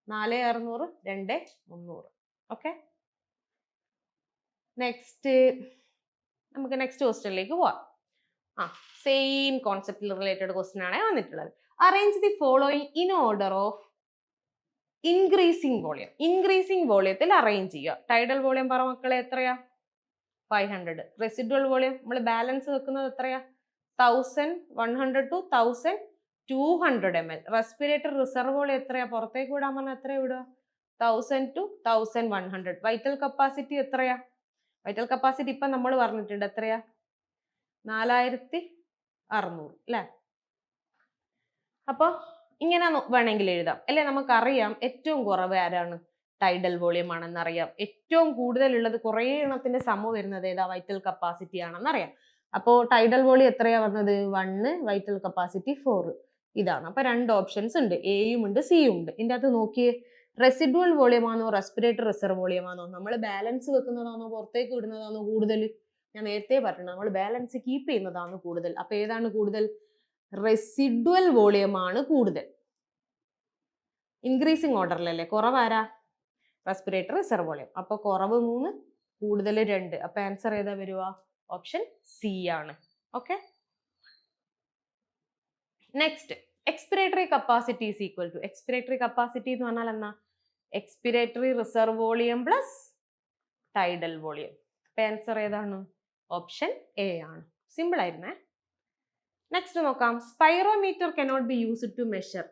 4600, 2300. ഓക്കെ, നെക്സ്റ്റ് നമുക്ക് നെക്സ്റ്റ് ക്വസ്റ്റ്യനിലേക്ക് പോവാം. സെയിം കോൺസെപ്റ്റിൽ റിലേറ്റഡ് ക്വസ്റ്റ്യൻ ആണ് വന്നിട്ടുള്ളത്. Arrange the following in order of increasing volume. Increasing വോളിയത്തിൽ അറേഞ്ച് ചെയ്യുക. ടൈഡൽ വോളിയം പറ മക്കളെ എത്രയാ? 500. റെസിഡ്വൽ വോളിയം നമ്മൾ ബാലൻസ് വെക്കുന്നത് എത്രയാ? 1100 to 1200 ml. Respirator reserve volume എത്രയാ? പുറത്തേക്ക് വിടാൻ പറഞ്ഞാൽ എത്രയാ വിടുക? 1000 to 1100. വൈറ്റൽ കപ്പാസിറ്റി എത്രയാ? വൈറ്റൽ കപ്പാസിറ്റി ഇപ്പൊ നമ്മൾ പറഞ്ഞിട്ടുണ്ട് എത്രയാ? 4600 അല്ലെ? അപ്പൊ ഇങ്ങനെ വേണമെങ്കിൽ എഴുതാം അല്ലെ? നമുക്കറിയാം ഏറ്റവും കുറവ് ആരാണ്? ടൈഡൽ വോളിയം ആണെന്ന് അറിയാം. ഏറ്റവും കൂടുതൽ ഉള്ളത് കുറേ എണ്ണത്തിന്റെ സമം വരുന്നത് ഏതാ? വൈറ്റൽ കപ്പാസിറ്റി ആണെന്ന് അറിയാം. അപ്പോ ടൈഡൽ വോളിയം എത്രയാ പറഞ്ഞത്? 1, വൈറ്റൽ കപ്പാസിറ്റി 4. ഇതാണ്. അപ്പൊ 2 ഓപ്ഷൻസ് ഉണ്ട്, എയും ഉണ്ട് സിയും ഉണ്ട്. ഇതിന്റെ അകത്ത് നോക്കിയേ, റെസിഡ്വൽ വോളിയം ആണോ റെസ്പിറേറ്ററി റിസർവ് വോളിയം ആണോ? നമ്മൾ ബാലൻസ് വെക്കുന്നതാണോ പുറത്തേക്ക് വിടുന്നതാണോ കൂടുതൽ? ഞാൻ നേരത്തെ പറഞ്ഞു നമ്മൾ ബാലൻസ് കീപ്പ് ചെയ്യുന്നതാണ് കൂടുതൽ. അപ്പൊ ഏതാണ് കൂടുതൽ? റെസിഡ്വൽ വോളിയം ആണ് കൂടുതൽ. ഇൻക്രീസിങ് ഓർഡറിലല്ലേ? കുറവാരാ? Respiratory reserve volume. അപ്പൊ കുറവ് 3, കൂടുതൽ 2. അപ്പൊ ആൻസർ ഏതാ വരിക? ഓപ്ഷൻ സി ആണ്. Okay, next expiratory capacity is equal to. Expiratory capacity എന്ന് പറഞ്ഞാൽ എന്നാ? Expiratory reserve volume plus tidal volume. അപ്പൊ ആൻസർ ഏതാണ്? ഓപ്ഷൻ എ ആണ്. സിമ്പിൾ ആയിരുന്നേ. നെക്സ്റ്റ് നോക്കാം. Spirometer cannot be used to measure.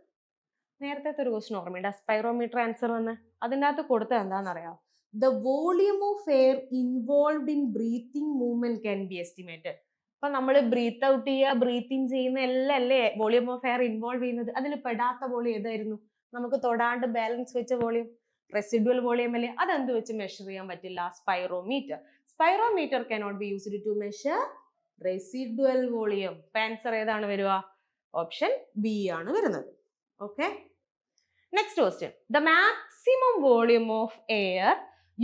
നേരത്തെ ഒരു ക്വസ്റ്റ്യൻ ഓർമ്മയുണ്ട്, സ്പൈറോമീറ്റർ ആൻസർ വന്ന് അതിൻ്റെ അകത്ത് കൊടുത്തത് എന്താണെന്നറിയാം? The volume of air involved in breathing movement can be estimated. അപ്പൊ നമ്മൾ ബ്രീത്ത് ഔട്ട് ചെയ്യുക, ബ്രീത്ത് ഇൻ ചെയ്യുന്ന എല്ലാം അല്ലേ വോളിയം ഓഫ് എയർ ഇൻവോൾവ് ചെയ്യുന്നത്. അതിൽ പെടാത്ത വോളിയം ഏതായിരുന്നു? നമുക്ക് തൊടാണ്ട് ബാലൻസ് വെച്ച വോളിയം, റെസിഡ്വൽ വോളിയം അല്ലേ? അതെന്ത് വെച്ച് മെഷർ ചെയ്യാൻ പറ്റില്ല? Spirometer. Spirometer cannot be used to measure residual volume. Answer ഏതാണ് വരിക? ഓപ്ഷൻ ബി ആണ് വരുന്നത്. Okay, next question. The maximum volume of air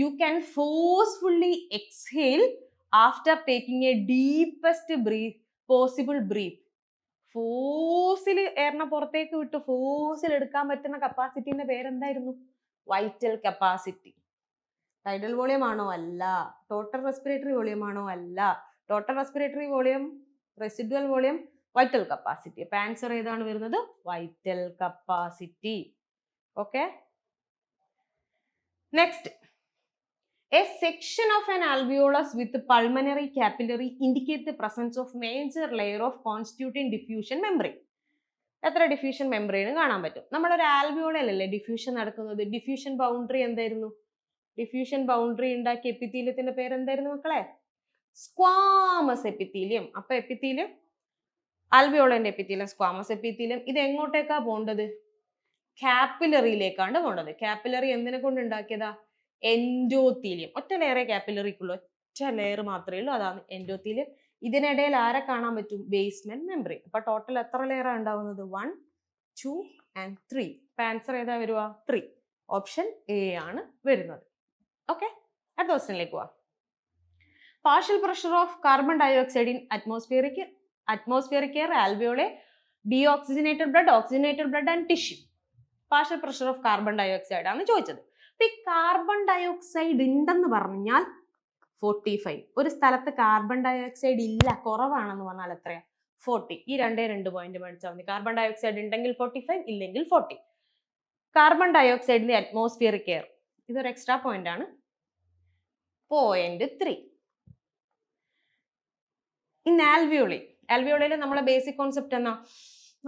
you can forcefully exhale after taking a deepest possible breath. ഫോഴ്സിൽ എയറിനെ പുറത്തേക്ക് വിട്ട് ഫോഴ്സിൽ എടുക്കാൻ പറ്റുന്ന കപ്പാസിറ്റിന്റെ പേരെന്തായിരുന്നു? Vital capacity. ടൈഡൽ വോളിയം ആണോ? അല്ല. ടോട്ടൽ റെസ്പിറേറ്ററി വോളിയം ആണോ? അല്ല. Total respiratory volume, residual volume, vital capacity. അപ്പൊ ആൻസർ ഏതാണ് വരുന്നത്? Vital capacity. Okay, next. A section of an alveolus with pulmonary capillary indicate the presence of major layer of constituting diffusion membrane. എത്ര ഡിഫ്യൂഷൻ മെംബ്രെയിൻ കാണാൻ പറ്റും? നമ്മളൊരു ആൽവിയോളല്ലേ ഡിഫ്യൂഷൻ നടക്കുന്നത്. ഡിഫ്യൂഷൻ ബൗണ്ടറി എന്തായിരുന്നു? ഡിഫ്യൂഷൻ ബൗണ്ടറി ഉണ്ടാക്കിയ എപ്പിത്തീലിയത്തിന്റെ പേര് എന്തായിരുന്നു മക്കളെ? Squamous epithelium. അപ്പൊ എപ്പിത്തീലിയം, ആൽവിയോളന്റെ എപ്പിത്തീലിയം, സ്ക്വാമസ് എപ്പിത്തീലിയം, ഇത് എങ്ങോട്ടേക്കാ പോണ്ടത്? കാപ്പിലറിയിലേക്കാണ് പോണ്ടത്. കാപ്പിലറി എന്തിനെ കൊണ്ട് ഉണ്ടാക്കിയതാ? എൻഡോത്തീലിയം. ഒറ്റ ലെയറേ കാപ്പിലറിക്കുള്ളൂ, ഒറ്റ ലെയർ മാത്രമേ ഉള്ളൂ, അതാണ് എൻഡോത്തീലിയം. ഇതിനിടയിൽ ആരെ കാണാൻ പറ്റും? Basement membrane. അപ്പൊ ടോട്ടൽ എത്ര ലെയറാണ് ഉണ്ടാവുന്നത്? 1, 2 and 3. അപ്പൊ ആൻസർ ഏതാ വരുക? 3. ഓപ്ഷൻ എ ആണ് വരുന്നത്. ഓക്കെ, അടുത്ത ക്വസ്റ്റ്യനിലേക്ക് പോവാം. Partial pressure of carbon dioxide in atmospheric air, alveoli, deoxygenated blood, oxygenated blood and tissue. Partial pressure of carbon dioxide ആണ് ചോദിച്ചത്. അപ്പൊ ഈ കാർബൺ ഡയോക്സൈഡ് ഉണ്ടെന്ന് പറഞ്ഞാൽ 45. ഒരു സ്ഥലത്ത് കാർബൺ ഡയോക്സൈഡ് ഇല്ല, കുറവാണെന്ന് പറഞ്ഞാൽ എത്രയാ? 40. ഈ രണ്ട് പോയിന്റ് മേടിച്ചാൽ മതി. കാർബൺ ഡയോക്സൈഡ് ഉണ്ടെങ്കിൽ 45, ഇല്ലെങ്കിൽ 40. കാർബൺ ഡയോക്സൈഡിന്റെ അറ്റ്മോസ്ഫിയറിക് എയർ, ഇതൊരു എക്സ്ട്രാ പോയിന്റ് ആണ്. 0.3. ഇൻ ആൽവിയോളി, ആൽവിയോളിയിൽ നമ്മളെ ബേസിക് കോൺസെപ്റ്റ് എന്നാ?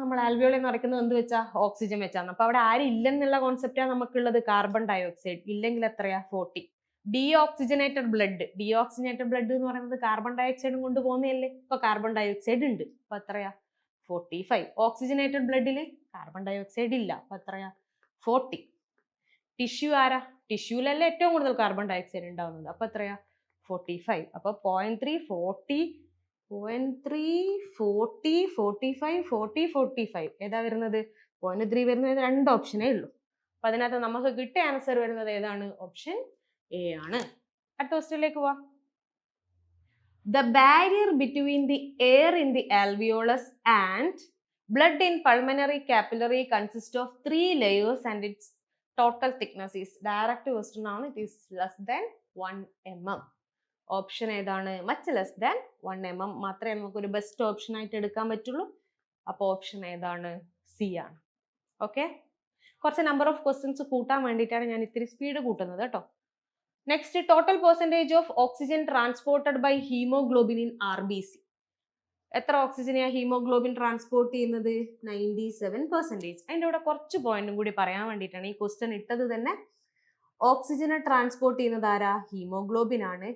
നമ്മൾ ആൽവിയോളി എന്ന് പറയുന്നത് എന്ത് വെച്ചാ? ഓക്സിജൻ വെച്ചാണ്. അപ്പൊ അവിടെ ആരും ഇല്ലെന്നുള്ള കോൺസെപ്റ്റാണ് നമുക്കുള്ളത്. കാർബൺ ഡയോക്സൈഡ് ഇല്ലെങ്കിൽ എത്രയാ? 40. ഡീഓക്സിജനേറ്റഡ് ബ്ലഡ് എന്ന് പറയുന്നത് കാർബൺ ഡയോക്സൈഡും കൊണ്ട് പോകുന്നതല്ലേ. ഇപ്പൊ കാർബൺ ഡയോക്സൈഡ് ഉണ്ട്, അപ്പൊ എത്രയാ? 45. ഓക്സിജനേറ്റഡ് ബ്ലഡില് കാർബൺ ഡയോക്സൈഡ് ഇല്ല, അപ്പൊ എത്രയാ? 40. ടിഷ്യൂ ആരാ? ടിഷ്യൂലല്ലേ ഏറ്റവും കൂടുതൽ കാർബൺ ഡയോക്സൈഡ് ഉണ്ടാവുന്നത്, അപ്പൊ എത്രയാ? 45. അപ്പൊ 0.3, 40, 0.3, 40, 45, 40, 45. ഏതാ വരുന്നത്? 0.3 വരുന്നത് 2 ഓപ്ഷനേ ഉള്ളൂ. അപ്പൊ അതിനകത്ത് നമുക്ക് കിട്ടിയ ആൻസർ വരുന്നത് ഏതാണ്? ഓപ്ഷൻ എ ആണ്. അടുത്ത ക്വസ്റ്റ്യനിലേക്ക് പോവാം. The barrier between the air in the alveolus and blood in pulmonary capillary consists of 3 layers and its total thickness is, direct question ആണ്, it is less than 1 mm. Option ഏതാണ്? മച്ച് ലെസ് ദാൻ 1 mm മാത്രമേ നമുക്കൊരു ബെസ്റ്റ് ഓപ്ഷൻ ആയിട്ട് എടുക്കാൻ പറ്റുള്ളൂ. അപ്പോൾ ഓപ്ഷൻ ഏതാണ്? സി ആണ്. ഓക്കെ, കുറച്ച് നമ്പർ ഓഫ് ക്വസ്റ്റ്യൻസ് കൂട്ടാൻ വേണ്ടിയിട്ടാണ് ഞാൻ ഇത്തിരി സ്പീഡ് കൂട്ടുന്നത് കേട്ടോ. Next, total percentage of oxygen transported by haemoglobin in RBC. എത്ര ഓക്സിജനെയാണ് ഹീമോഗ്ലോബിൻ ട്രാൻസ്പോർട്ട് ചെയ്യുന്നത്? 97%. അതിൻ്റെ കൂടെ കുറച്ച് പോയിന്റും കൂടി പറയാൻ വേണ്ടിയിട്ടാണ് ഈ ക്വസ്റ്റ്യൻ ഇട്ടത് തന്നെ. ഓക്സിജനെ ട്രാൻസ്പോർട്ട് ചെയ്യുന്നത് ആരാ? ഹീമോഗ്ലോബിൻ ആണ്.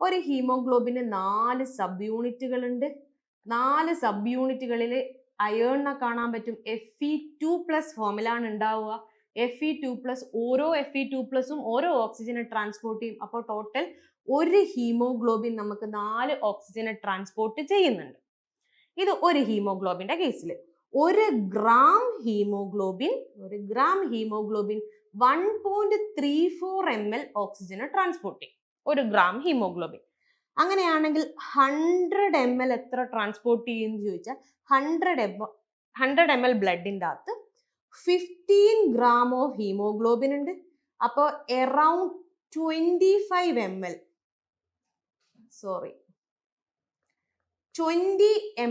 ഒരു ഹീമോഗ്ലോബിന് 4 സബ് യൂണിറ്റുകൾ ഉണ്ട്. 4 സബ് യൂണിറ്റുകളിൽ അയേണിനെ കാണാൻ പറ്റും. Fe2+ ഫോമിലാണ് ഉണ്ടാവുക. Fe2+, ഓരോ Fe2+ഉം ഓരോ ഓക്സിജനെ ട്രാൻസ്പോർട്ട് ചെയ്യും. അപ്പോൾ ടോട്ടൽ ഒരു ഹീമോഗ്ലോബിൻ നമുക്ക് 4 ഓക്സിജനെ ട്രാൻസ്പോർട്ട് ചെയ്യുന്നുണ്ട്. ഇത് ഒരു ഹീമോഗ്ലോബിന്റെ കേസിൽ. 1 ഗ്രാം ഹീമോഗ്ലോബിൻ 1.34 ml ഓക്സിജനെ ട്രാൻസ്പോർട്ട് ചെയ്യും. 1 ഗ്രാം ഹീമോഗ്ലോബിൻ. അങ്ങനെയാണെങ്കിൽ 100 ml എത്ര ട്രാൻസ്പോർട്ട് ചെയ്യുമെന്ന് ചോദിച്ചാൽ 100 ml ബ്ലഡിൻ്റെ അകത്ത് 15 ഗ്രാം ഓഫ് ഹീമോഗ്ലോബിൻ ഉണ്ട്. അപ്പോൾ അറൌണ്ട് 20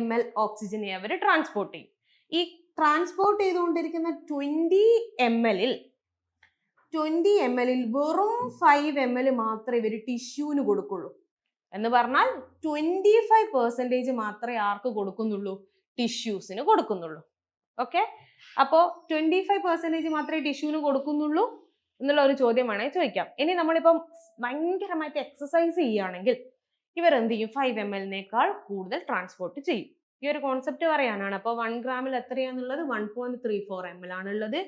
ml ഓക്സിജനെ അവർ ട്രാൻസ്പോർട്ട് ചെയ്യും. ഈ ട്രാൻസ്പോർട്ട് ചെയ്തുകൊണ്ടിരിക്കുന്ന 20 ml വെറും 5 ml മാത്രമേ ഇവർ ടിഷ്യൂവിന് കൊടുക്കുള്ളൂ. എന്ന് പറഞ്ഞാൽ 25% മാത്രമേ ആർക്ക് കൊടുക്കുന്നുള്ളൂ? ടിഷ്യൂസിന് കൊടുക്കുന്നുള്ളൂ. ഓക്കെ, അപ്പോൾ 25% മാത്രമേ ടിഷ്യൂവിന് കൊടുക്കുന്നുള്ളൂ എന്നുള്ള ഒരു ചോദ്യം വേണേൽ ചോദിക്കാം. ഇനി നമ്മളിപ്പം ഭയങ്കരമായിട്ട് എക്സസൈസ് ചെയ്യുകയാണെങ്കിൽ ഇവരെന്ത് ചെയ്യും? 5 ml കൂടുതൽ ട്രാൻസ്പോർട്ട് ചെയ്യും. ഈ ഒരു കോൺസെപ്റ്റ് പറയാനാണ്. അപ്പോൾ 1 ഗ്രാമിൽ എത്രയാന്നുള്ളത്? 1.34 ml ആണുള്ളത്.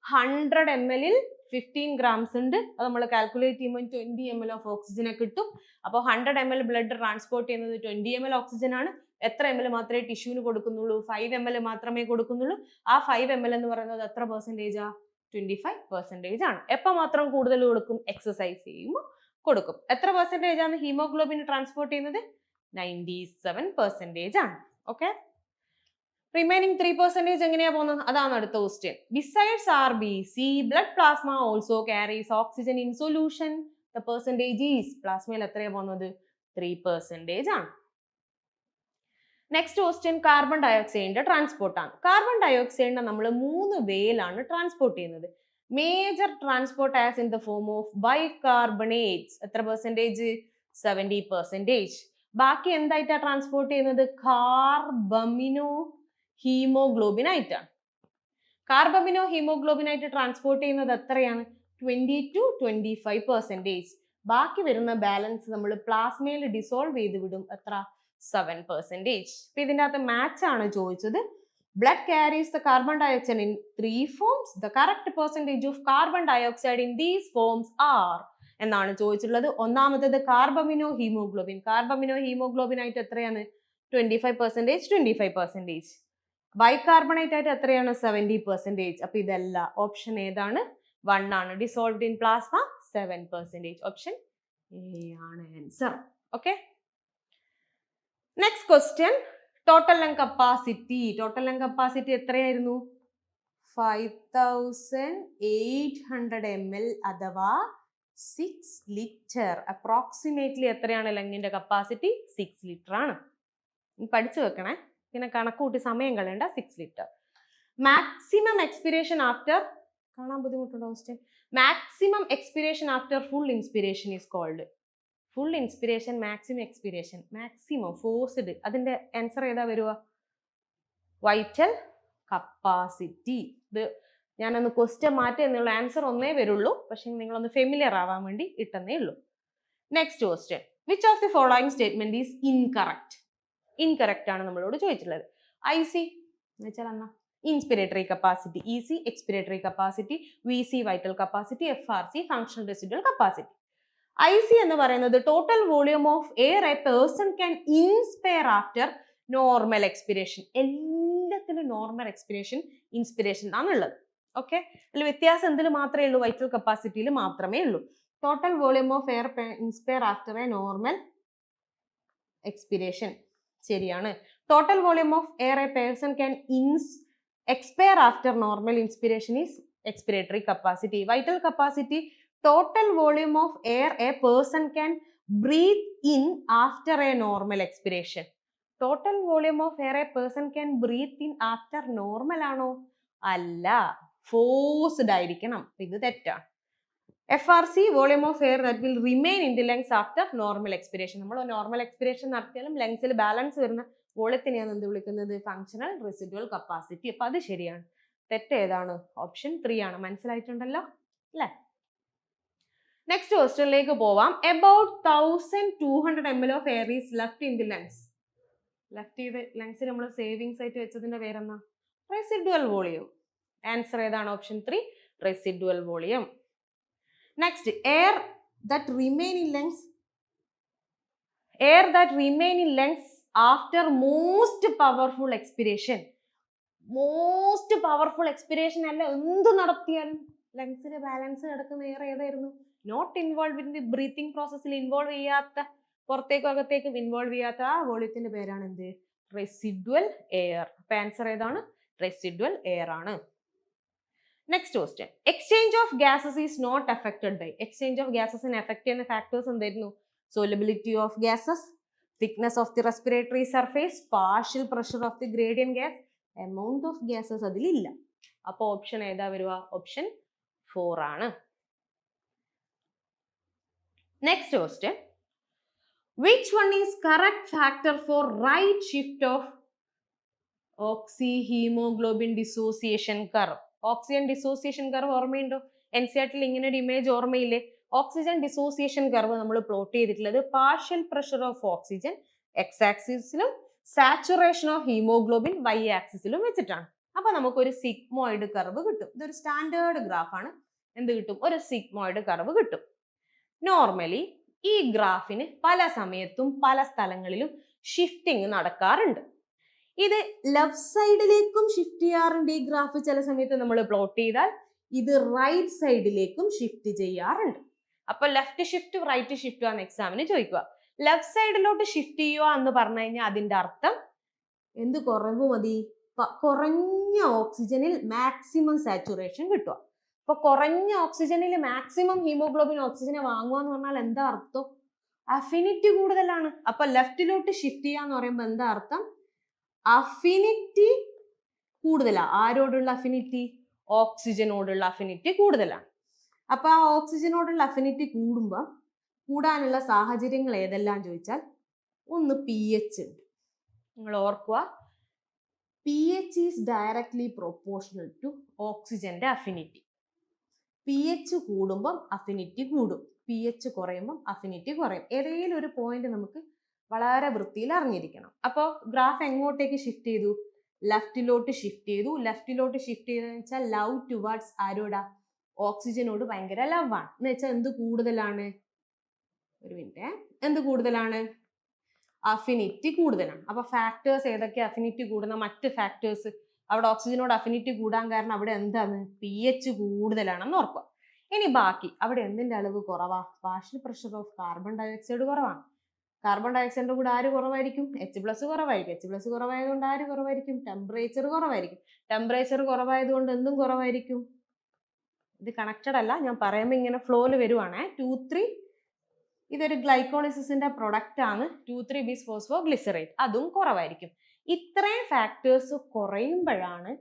100 ml 15 grams ഉണ്ട്. അത് നമ്മൾ കാൽക്കുലേറ്റ് ചെയ്യുമ്പോൾ 20 ml ഓഫ് ഓക്സിജനെ കിട്ടും. അപ്പോൾ 100 ml ബ്ലഡ് ട്രാൻസ്പോർട്ട് ചെയ്യുന്നത് 20 ml ഓക്സിജൻ ആണ്. എത്ര ml മാത്രമേ ടിഷ്യൂവിന് കൊടുക്കുന്നുള്ളൂ? 5 ml മാത്രമേ കൊടുക്കുന്നുള്ളൂ. ആ 5 ml എന്ന് പറയുന്നത് എത്ര പെർസെൻറ്റേജാ? 25% ആണ്. എപ്പോൾ മാത്രം കൂടുതൽ കൊടുക്കും? എക്സസൈസ് ചെയ്യുമ്പോൾ കൊടുക്കും. എത്ര പെർസെൻറ്റേജ് ആണ് ഹീമോഗ്ലോബിൻ ട്രാൻസ്പോർട്ട് ചെയ്യുന്നത്? 97% ആണ്. ഓക്കെ, റിമൈനിങ് 3% എങ്ങനെയാ പോകുന്നത്? അതാണ് അടുത്ത question. Besides RBC, blood plasma also carries oxygen in solution. The percentage is, പ്ലാസ്മയിൽ എത്രയാ പോകുന്നത്? 3% ആണ്. നെക്സ്റ്റ് ക്വസ്റ്റ്യൻ കാർബൺ ഡയോക്സൈഡിന്റെ ട്രാൻസ്പോർട്ട് ആണ്. കാർബൺ ഡയോക്സൈഡിനെ നമ്മൾ 3 വേയിലാണ് ട്രാൻസ്പോർട്ട് ചെയ്യുന്നത്. Major transport as in the form of bicarbonates. എത്ര പെർസെൻറ്റേജ്? 70%. ബാക്കി എന്തായിട്ടാണ് ട്രാൻസ്പോർട്ട് ചെയ്യുന്നത്? കാർബമിനോ ഹീമോഗ്ലോബിൻ ആയിട്ടാണ്. കാർബമിനോ ഹീമോഗ്ലോബിൻ ആയിട്ട് ട്രാൻസ്പോർട്ട് ചെയ്യുന്നത് എത്രയാണ്? 20 to 25%. ബാക്കി വരുന്ന ബാലൻസ് നമ്മൾ പ്ലാസ്മയിൽ ഡിസോൾവ് ചെയ്ത് വിടും. എത്ര? 7%. ഇപ്പൊ ഇതിൻ്റെ അകത്ത് മാച്ച് ആണ് ചോദിച്ചത്. Blood carries the carbon dioxide in 3 forms. The correct percentage of carbon dioxide in these forms are എന്നാണ് ചോദിച്ചിട്ടുള്ളത്. ഒന്നാമത്തേത് കാർബമിനോ ഹീമോഗ്ലോബിൻ. കാർബമിനോ ഹീമോഗ്ലോബിൻ ആയിട്ട് എത്രയാണ്? 25%. ബൈകാർബണേറ്റ് ആയിട്ട് എത്രയാണ്? 70%. അപ്പൊ ഇതല്ല. ഓപ്ഷൻ ഏതാണ്? 1 ആണ്. Dissolved in plasma 7%. Option A ആണ് answer. Okay, next question, total lung capacity. Total lung capacity എത്രയായിരുന്നു? 5800 ml അഥവാ 6 ലിറ്റർ. അപ്രോക്സിമേറ്റ്ലി എത്രയാണ് ലങ്ങിന്റെ കപ്പാസിറ്റി? 6 ലിറ്റർ ആണ്. പഠിച്ചു വെക്കണേ, പിന്നെ കണക്ക് കൂട്ടി സമയം കളയണ്ട. 6 ലിറ്റർ. മാക്സിമം എക്സ്പിരേഷൻ ആഫ്റ്റർ, കാണാൻ ബുദ്ധിമുട്ടുണ്ടോ question? Maximum expiration after full inspiration is called. Full inspiration, maximum expiration, maximum forced, അതിന്റെ ആൻസർ ഏതാ വരുക? Vital capacity. ഇത് ഞാനൊന്ന് ക്വസ്റ്റ്യൻ മാറ്റി എന്നുള്ള ആൻസർ ഒന്നേ വരുള്ളൂ, പക്ഷെ നിങ്ങളൊന്ന് ഫെമിലിയർ ആവാൻ വേണ്ടി ഇട്ടെന്നേ ഉള്ളൂ. Next question, which of the following statement is incorrect? Incorrect ആണ് നമ്മളോട് ചോദിച്ചിട്ടുള്ളത്. IC എന്ന് വെച്ചാൽ എന്നാ? Inspiratory capacity. EC expiratory capacity. VC vital capacity. FRC functional residual capacity. IC എന്ന് പറയുന്നത് total volume of air a person can inspire after normal expiration. എല്ലാത്തിലും നോർമൽ എക്സ്പിരേഷൻ, ഇൻസ്പിരേഷൻ ആണുള്ളത്. ഓക്കെ, അതിൽ വ്യത്യാസം എന്തിൽ മാത്രമേ ഉള്ളൂ? വൈറ്റൽ കപ്പാസിറ്റിയിൽ മാത്രമേ ഉള്ളൂ. Total volume of air inspire after a normal expiration ശരിയാണ്. Total volume of air a person can expire after normal inspiration is expiratory capacity. Vital capacity, total volume of air a person can breathe in after a normal expiration. Total volume of air a person can breathe in after normal ആണോ? അല്ല, ഫോഴ്സ്ഡ് ആയിരിക്കണം. ഇത് തെറ്റാണ്. FRC volume of air that will remain in the lungs after normal expiration. നമ്മൾ നോർമൽ എക്സ്പിരേഷൻ നടത്തിയാലും ലങ്സിൽ ബാലൻസ് വരുന്ന വോളിയത്തിനെയാണ് എന്ത് വിളിക്കുന്നത്? Functional residual capacity. അപ്പൊ അത് ശരിയാണ്. തെറ്റ് ഏതാണ്? ഓപ്ഷൻ 3 ആണ്. മനസ്സിലായിട്ടുണ്ടല്ലോ അല്ലേ? നെക്സ്റ്റ് ക്വസ്റ്റ്യനിലേക്ക് പോവാം. About 1200 ml of air is left in the lungs. Left ചെയ്ത് ലങ്സിൽ നമ്മൾ സേവിങ്സ് ആയിട്ട് വെച്ചതിന്റെ പേരെന്നാ? Residual volume. ആൻസർ ഏതാണ്? Option 3 residual volume. Next, air that remain in lungs after most powerful expiration. Most powerful expiration അല്ല, എന്ത് നടത്തിയാലും ലങ്സിൽ ബാലൻസ് കിടക്കുന്ന എയർ ഏതായിരുന്നു? Not involve in the breathing പ്രോസസ്സിൽ ഇൻവോൾവ് ചെയ്യാത്ത, പുറത്തേക്കും അകത്തേക്കും ഇൻവോൾവ് ചെയ്യാത്ത ആ വോളിയത്തിന്റെ പേരാണ് എന്ത്? Residual air. അപ്പൊ ആൻസർ ഏതാണ്? റെസിഡ്യൂവൽ എയർ ആണ്. Next question, exchange of gases is not affected by. Exchange of ഗ്യാസസിനെ അഫക്ട് ചെയ്യുന്ന ഫാക്ടേഴ്സ് എന്തായിരുന്നു? Solubility of gases, thickness of the respiratory surface, partial pressure of the gradient gas, amount of gases അതിലില്ല. അപ്പൊ ഓപ്ഷൻ ഏതാ വരിക? ഓപ്ഷൻ 4 ആണ്. Next question, which one is correct factor for right shift of oxyhemoglobin dissociation curve? Oxygen dissociation curve ഓർമ്മയുണ്ടോ? NCERT ഇങ്ങനെ ഒരു ഇമേജ് ഓർമ്മയില്ലേ? ഓക്സിജൻ ഡിസോസിയേഷൻ കർവ് നമ്മൾ പ്ലോട്ട് ചെയ്തിട്ടുള്ളത് partial pressure of oxygen X ആക്സിസിലും സാച്ചുറേഷൻ ഓഫ് ഹീമോഗ്ലോബിൻ വൈ ആക്സിസിലും വെച്ചിട്ടാണ്. അപ്പൊ നമുക്കൊരു സിഗ്മോയിഡ് കർവ് കിട്ടും. ഇതൊരു സ്റ്റാൻഡേർഡ് ഗ്രാഫ് ആണ്. എന്ത് കിട്ടും? ഒരു സിഗ്മോയിഡ് കർവ് കിട്ടും. നോർമലി ഈ ഗ്രാഫിന് പല സമയത്തും പല സ്ഥലങ്ങളിലും ഷിഫ്റ്റിംഗ് നടക്കാറുണ്ട്. ഇത് ലെഫ്റ്റ് സൈഡിലേക്കും ഷിഫ്റ്റ് ചെയ്യാറുണ്ട്. ഈ ഗ്രാഫ് ചില സമയത്ത് നമ്മൾ പ്ലോട്ട് ചെയ്താൽ ഇത് റൈറ്റ് സൈഡിലേക്കും ഷിഫ്റ്റ് ചെയ്യാറുണ്ട്. അപ്പൊ ലെഫ്റ്റ് ഷിഫ്റ്റ് റൈറ്റ് ഷിഫ്റ്റ് ആണ് എക്സാമിന് ചോദിക്കുക. ലെഫ്റ്റ് സൈഡിലോട്ട് ഷിഫ്റ്റ് ചെയ്യുക എന്ന് പറഞ്ഞു കഴിഞ്ഞാൽ അതിന്റെ അർത്ഥം എന്ത്? കുറവ് മതി, കുറഞ്ഞ ഓക്സിജനിൽ മാക്സിമം സാച്ചുറേഷൻ കിട്ടുക. അപ്പൊ കുറഞ്ഞ ഓക്സിജനിൽ മാക്സിമം ഹീമോഗ്ലോബിൻ ഓക്സിജനെ വാങ്ങുക എന്ന് പറഞ്ഞാൽ എന്താ അർത്ഥം? അഫിനിറ്റി കൂടുതലാണ്. അപ്പൊ ലെഫ്റ്റിലോട്ട് ഷിഫ്റ്റ് ചെയ്യാന്ന് പറയുമ്പോൾ എന്താ അർത്ഥം? അഫിനിറ്റി കൂടുതലാണ്. ആരോടുള്ള അഫിനിറ്റി? ഓക്സിജനോടുള്ള അഫിനിറ്റി കൂടുതലാണ്. അപ്പൊ ആ ഓക്സിജനോടുള്ള അഫിനിറ്റി കൂടുമ്പോൾ കൂടാനുള്ള സാഹചര്യങ്ങൾ ഏതെല്ലാം ചോദിച്ചാൽ, ഒന്ന് pH ഉണ്ട്. നിങ്ങൾ ഓർക്കുക, pH is directly proportional to ഓക്സിജന്റെ അഫിനിറ്റി. pH കൂടുമ്പം അഫിനിറ്റി കൂടും, pH കുറയുമ്പം അഫിനിറ്റി കുറയും. ഏതെങ്കിലും ഒരു പോയിന്റ് നമുക്ക് വളരെ വൃത്തിയിൽ അറിഞ്ഞിരിക്കണം. അപ്പോൾ ഗ്രാഫ് എങ്ങോട്ടേക്ക് ഷിഫ്റ്റ് ചെയ്തു? ലെഫ്റ്റിലോട്ട് ഷിഫ്റ്റ് ചെയ്തു. ലെഫ്റ്റിലോട്ട് ഷിഫ്റ്റ് ചെയ്തെന്ന് വെച്ചാൽ ലവ് ടുവാർഡ്സ് ആരോടാ? ഓക്സിജനോട് ഭയങ്കര ലവ് ആണ്. എന്ന് വെച്ചാൽ എന്ത് കൂടുതലാണ്? ഒരു മിനിറ്റ്, എന്ത് കൂടുതലാണ്? അഫിനിറ്റി കൂടുതലാണ്. അപ്പൊ ഫാക്ടേഴ്സ് ഏതൊക്കെ അഫിനിറ്റി കൂടുന്ന മറ്റ് ഫാക്ടേഴ്സ്? അവിടെ ഓക്സിജനോട് അഫിനിറ്റി കൂടാൻ കാരണം അവിടെ എന്താണ്? pH കൂടുതലാണെന്ന് ഓർക്കുക. ഇനി ബാക്കി അവിടെ എന്തിന്റെ അളവ് കുറവാ? Partial pressure of carbon dioxide കുറവാണ്. കാർബൺ ഡയോക്സൈഡിന്റെ കൂടെ ആര് കുറവായിരിക്കും? H+ കുറവായിരിക്കും. H+ കുറവായതുകൊണ്ട് ആര് കുറവായിരിക്കും? ടെമ്പറേച്ചർ കുറവായിരിക്കും. ടെമ്പറേച്ചർ കുറവായതുകൊണ്ട് എന്തും കുറവായിരിക്കും. ഇത് കണക്റ്റഡ് അല്ല, ഞാൻ പറയുമ്പോൾ ഇങ്ങനെ ഫ്ലോയിൽ വരുവാണ്. 2,3 ഇതൊരു ഗ്ലൈക്കോളിസിന്റെ പ്രൊഡക്റ്റ് ആണ്. 2,3-bis-phosphoglycerate, അതും കുറവായിരിക്കും. ഇത്രയും ഫാക്ടേഴ്സ് കുറയുമ്പോഴാണ്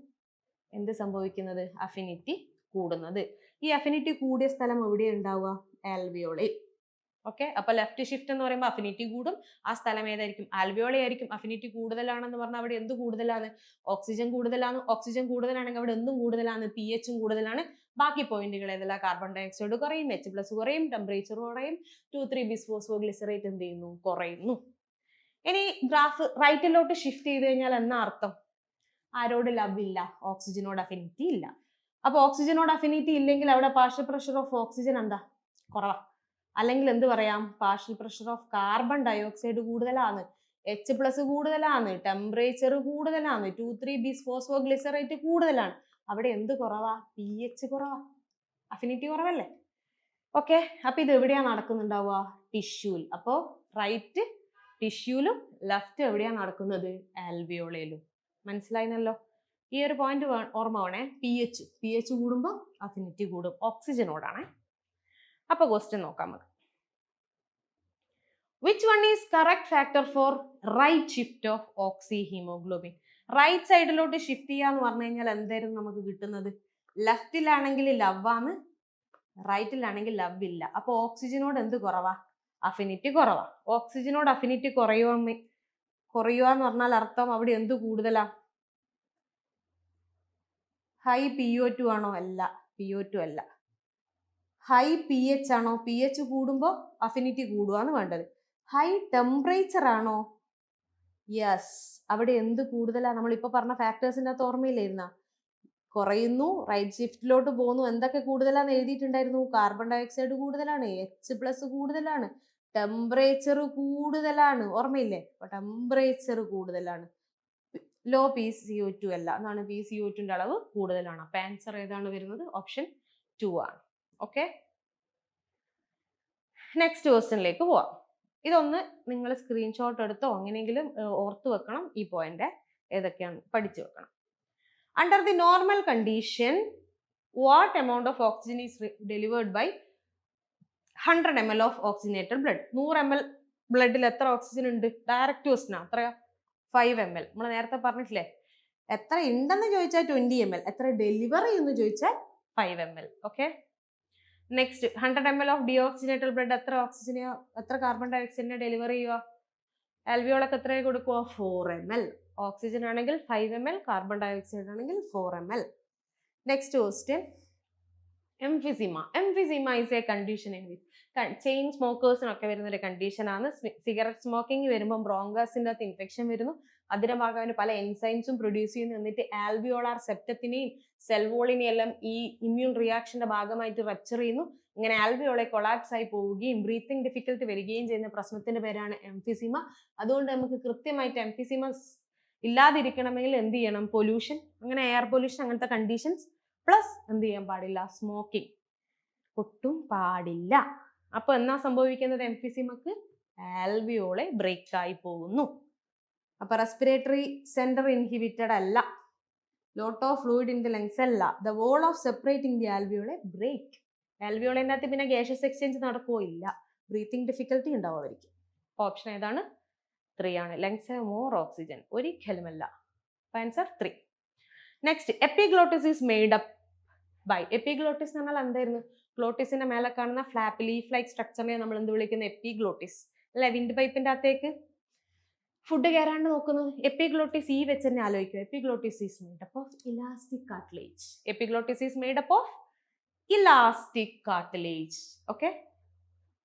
എന്ത് സംഭവിക്കുന്നത്? അഫിനിറ്റി കൂടുന്നത്. ഈ അഫിനിറ്റി കൂടിയ സ്ഥലം എവിടെയാണ് ഉണ്ടാവുക? ആൽവിയോളി. ഓക്കെ, അപ്പൊ ലെഫ്റ്റ് ഷിഫ്റ്റ് എന്ന് പറയുമ്പോൾ അഫിനിറ്റി കൂടും. ആ സ്ഥലം ഏതായിരിക്കും? ആൽവിയോളി ആയിരിക്കും. അഫിനിറ്റി കൂടുതലാണെന്ന് പറഞ്ഞാൽ അവിടെ എന്ത് കൂടുതലാണ്? ഓക്സിജൻ കൂടുതലാണ്. ഓക്സിജൻ കൂടുതലാണെങ്കിൽ അവിടെ എന്തും കൂടുതലാണ്? pH കൂടുതലാണ്. ബാക്കി പോയിന്റുകൾ ഏതെല്ലാം? കാർബൺ ഡയോക്സൈഡ് കുറയും, H+ കുറയും, ടെമ്പറേച്ചർ കുറയും, 2,3-bis-phosphoglycerate എന്ത് ചെയ്യുന്നു? കുറയുന്നു. ഇനി ഗ്രാഫ് റൈറ്റിലോട്ട് ഷിഫ്റ്റ് ചെയ്ത് കഴിഞ്ഞാൽ എന്നാ അർത്ഥം? ആരോട് ലവ് ഇല്ല? ഓക്സിജനോട് അഫിനിറ്റി ഇല്ല. അപ്പൊ ഓക്സിജനോട് അഫിനിറ്റി ഇല്ലെങ്കിൽ അവിടെ പാർഷ്യൽ പ്രഷർ ഓഫ് ഓക്സിജൻ എന്താ? കുറവാ. അല്ലെങ്കിൽ എന്ത് പറയാം? Partial pressure of carbon dioxide കൂടുതലാണ്, H+ കൂടുതലാണ്, ടെമ്പറേച്ചർ കൂടുതലാണ്, 2,3-bis-phosphoglycerate കൂടുതലാണ്. അവിടെ എന്ത് കുറവാ? pH കുറവാ, അഫിനിറ്റി കുറവല്ലേ? ഓക്കെ, അപ്പൊ ഇത് എവിടെയാ നടക്കുന്നുണ്ടാവുക? ടിഷ്യൂൽ. അപ്പോ റൈറ്റ് ടിഷ്യൂലും ലെഫ്റ്റ് എവിടെയാ നടക്കുന്നത്? ആൽവിയോളയിലും. മനസ്സിലായിനല്ലോ? ഈ ഒരു പോയിന്റ് ഓർമ്മ വേണേ. pH കൂടുമ്പോൾ അഫിനിറ്റി കൂടും, ഓക്സിജനോടാണ്. അപ്പൊ ക്വസ്റ്റ്യൻ നോക്കാം നമുക്ക്. Which one is correct factor for right shift of oxyhemoglobin? Right സൈഡിലോട്ട് ഷിഫ്റ്റ് ചെയ്യാന്ന് പറഞ്ഞു കഴിഞ്ഞാൽ എന്തായിരുന്നു നമുക്ക് കിട്ടുന്നത്? ലെഫ്റ്റിലാണെങ്കിൽ ലവ് ആണ്, റൈറ്റിലാണെങ്കിൽ ലവ് ഇല്ല. അപ്പൊ ഓക്സിജനോട് എന്ത് കുറവാ? അഫിനിറ്റി കുറവാ. ഓക്സിജനോട് അഫിനിറ്റി കുറയുക എന്ന് പറഞ്ഞാൽ അർത്ഥം അവിടെ എന്ത് കൂടുതലാ? ഹൈ PO2 ആണോ? അല്ല, PO2 അല്ല. ഹൈ pH ആണോ? pH കൂടുമ്പോൾ അഫിനിറ്റി കൂടുകയാണ് വേണ്ടത്. ഹൈ ടെമ്പറേച്ചർ ആണോ? യെസ്, അവിടെ എന്ത് കൂടുതലാ? നമ്മളിപ്പോ പറഞ്ഞ ഫാക്ടേഴ്സിന്റെ അകത്ത് ഓർമ്മയില്ലായിരുന്ന? കുറയുന്നു, റൈറ്റ് ഷിഫ്റ്റിലോട്ട് പോകുന്നു, എന്തൊക്കെ കൂടുതലാന്ന് എഴുതിയിട്ടുണ്ടായിരുന്നു? കാർബൺ ഡയോക്സൈഡ് കൂടുതലാണ്, H+ കൂടുതലാണ്, ടെമ്പറേച്ചർ കൂടുതലാണ്, ഓർമ്മയില്ലേ? അപ്പൊ ടെമ്പറേച്ചർ കൂടുതലാണ്. ലോ PCO2 അല്ല, എന്നാണ് PCO2ന്റെ അളവ് കൂടുതലാണ്. അപ്പൊ ആൻസർ ഏതാണ് വരുന്നത്? ഓപ്ഷൻ 2 ആണ്. ഓക്കെ, നെക്സ്റ്റ് ക്വസ്റ്റ്യനിലേക്ക് പോവാം. ഇതൊന്ന് നിങ്ങൾ സ്ക്രീൻഷോട്ട് എടുത്തോ അങ്ങനെയെങ്കിലും ഓർത്തു വെക്കണം. ഈ പോയിന്റ് ഏതൊക്കെയാണ് പഠിച്ചു വെക്കണം. Under the normal condition what amount of oxygen is delivered by 100 ml of oxygenated blood? 100 ml ബ്ലഡിൽ എത്ര ഓക്സിജൻ ഉണ്ട്? Direct question. അത്രയോ? 5 ml. നമ്മൾ നേരത്തെ പറഞ്ഞിട്ടില്ലേ, എത്ര ഉണ്ടെന്ന് ചോദിച്ചാൽ 20 ml, എത്ര ഡെലിവർ ചെയ്യുന്നു ചോദിച്ചാൽ 5 ml. Okay, next 100 ml of deoxygenated blood എത്ര കാർബൺ ഡയോക്സൈഡിനെ ഡെലിവർ ചെയ്യുക? ആൽവിയോളൊക്കെ എത്ര കൊടുക്കുക? 4 ml. ഓക്സിജൻ ആണെങ്കിൽ 5 ml, കാർബൺ ഡയോക്സൈഡ് ആണെങ്കിൽ 4 ml. Next question, emphysema is a condition in which chain സ്മോക്കേഴ്സിനൊക്കെ വരുന്ന ഒരു കണ്ടീഷൻ ആണ്. സിഗരറ്റ് സ്മോക്കിംഗ് വരുമ്പോൾ ബ്രോങ്കാസിന്റെ അകത്ത് ഇൻഫെക്ഷൻ വരുന്നു. അതിന്റെ ഭാഗമായി പല എൻസൈംസും പ്രൊഡ്യൂസ് ചെയ്യുന്നു. എന്നിട്ട് ആൽവിയോളാർ സെപ്റ്റത്തിനെയും സെൽവോളിനെയും എല്ലാം ഈ ഇമ്മ്യൂൺ റിയാക്ഷന്റെ ഭാഗമായിട്ട് റപ്ചർ ചെയ്യുന്നു. ഇങ്ങനെ ആൽവിയോളെ കൊളാപ്സ് ആയി പോവുകയും ബ്രീത്തിങ് ഡിഫിക്കൽട്ടി വരികയും ചെയ്യുന്ന പ്രശ്നത്തിന്റെ പേരാണ് എംഫിസിമ. അതുകൊണ്ട് നമുക്ക് കൃത്യമായിട്ട് എംഫിസിമ ഇല്ലാതിരിക്കണമെങ്കിൽ എന്ത് ചെയ്യണം? പൊല്യൂഷൻ, അങ്ങനെ എയർ പൊല്യൂഷൻ, അങ്ങനത്തെ കണ്ടീഷൻസ് പ്ലസ് എന്ത് ചെയ്യാൻ പാടില്ല? സ്മോക്കിംഗ് ഒട്ടും പാടില്ല. അപ്പൊ എന്നാ സംഭവിക്കുന്നത്? എംഫിസിമക്ക് ആൽവിയോളെ ബ്രേക്ക് ആയി പോകുന്നു. അപ്പൊ റെസ്പിറേറ്ററി സെന്റർ ഇൻഹിബിറ്റഡ് അല്ല, lot of fluid in the lungs അല്ല, the wall of separating the alveoli break. ആൽവിയോളിന്റെ അകത്ത് പിന്നെ ഗ്യാഷ്യസ് എക്സ്ചേഞ്ച് നടക്കുകയോ ഇല്ല, ബ്രീത്തിങ് ഡിഫിക്കൽട്ടി ഉണ്ടാവും അവർക്ക്. ഓപ്ഷൻ ഏതാണ്? 3 ആണ്. Lungs have more oxygen. ഒരിക്കലുമല്ല. Answer 3. Next, epiglottis is made up by. Epiglottis എന്ന് പറഞ്ഞാൽ എന്തായിരുന്നു? ഗ്ലോട്ടിസിന്റെ മേലെ കാണുന്ന ഫ്ലാപ്പ് ലീഫ് ലൈക്ക് സ്ട്രക്ചറിനെ നമ്മൾ എന്ത് വിളിക്കുന്ന? എപ്പിഗ്ലോട്ടിസ് അല്ലെ? വിൻഡ് പൈപ്പിന്റെ അകത്തേക്ക് ഫുഡ് കയറാണ്ട് നോക്കുന്നത്. എപ്പിഗ്ലോട്ടിസ് ഈ വെച്ച് തന്നെ ആലോചിക്കുക. Epiglottis is made up of elastic cartilage. Epiglottis is made up of elastic cartilage. Okay,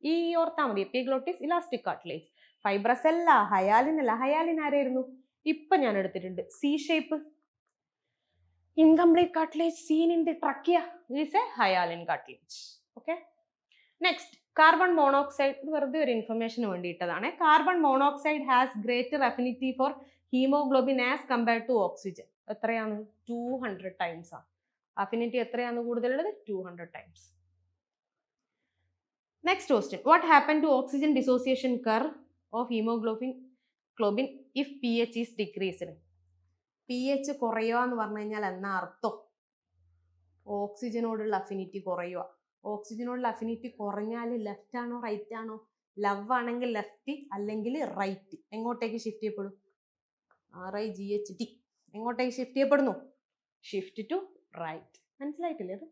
ഈ ഓർത്താ മതി. Epiglottis elastic cartilage. ഫൈബ്രസ് അല്ല, ഹയാലിൻ അല്ല. ഹയാലിൻ ആരായിരുന്നു? ഇപ്പൊ ഞാൻ എടുത്തിട്ടുണ്ട്. C shape incomplete cartilage seen in the trachea is a hyaline cartilage. Okay, next, carbon monoxide. വെറുതെ ഒരു ഇൻഫർമേഷന് വേണ്ടിയിട്ടതാണ്. Carbon monoxide has greater affinity for haemoglobin as compared to oxygen. എത്രയാണ്? 200 ടൈംസ് ആണ്. അഫിനിറ്റി എത്രയാണ് കൂടുതലുള്ളത്? 200 times. Next question, what happen to oxygen dissociation curve of haemoglobin if pH is decreased. pH കുറയുക എന്ന് പറഞ്ഞു കഴിഞ്ഞാൽ എന്നാ അർത്ഥം? ഓക്സിജനോടുള്ള അഫിനിറ്റി കുറയുക. ഓക്സിജനോടുള്ള അഫിനിറ്റി കുറഞ്ഞാൽ ലെഫ്റ്റ് ആണോ റൈറ്റ് ആണോ? ലവ് ആണെങ്കിൽ ലെഫ്റ്റ്, അല്ലെങ്കിൽ റൈറ്റ്. എങ്ങോട്ടേക്ക് ഷിഫ്റ്റ് ചെയ്യപ്പെടും? RIGHT. എങ്ങോട്ടേക്ക് ഷിഫ്റ്റ് ചെയ്യപ്പെടുന്നു? Shift to right. മനസ്സിലായിട്ടില്ലേ അത്?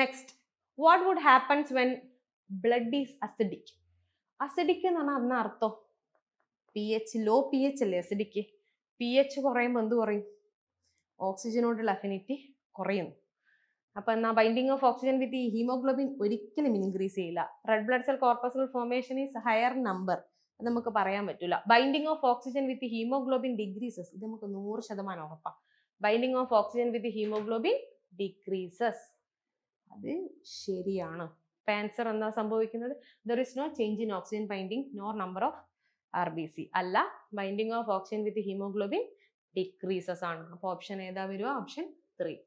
Next, what would happens when blood is acidic? Acidic എന്ന് പറഞ്ഞാൽ എന്നാ അർത്ഥം? pH ലോ pH അല്ലേ അസിഡിക്. pH കുറയുമ്പോൾ എന്ത് കുറയും? ഓക്സിജനോടുള്ള അഫിനിറ്റി കുറയുന്നു. അപ്പൊ എന്നാ ബൈൻഡിങ് ഓഫ് ഓക്സിജൻ വിത്ത് ഈ ഹീമോഗ്ലോബിൻ ഒരിക്കലും ഇൻക്രീസ് ചെയ്യില്ല. Red blood cell corpuscle formation is higher number. അത് നമുക്ക് പറയാൻ പറ്റില്ല. Binding of oxygen with haemoglobin decreases. ഇത് നമുക്ക് 100% ഉറപ്പാണ്. Binding of oxygen with haemoglobin decreases. അത് ശരിയാണ്. ആൻസർ എന്താ സംഭവിക്കുന്നത്? There is no change in oxygen binding nor number of RBC. അല്ല, binding of oxygen with haemoglobin decreases ആണ്. അപ്പൊ ഓപ്ഷൻ ഏതാ വരിക? Option 3.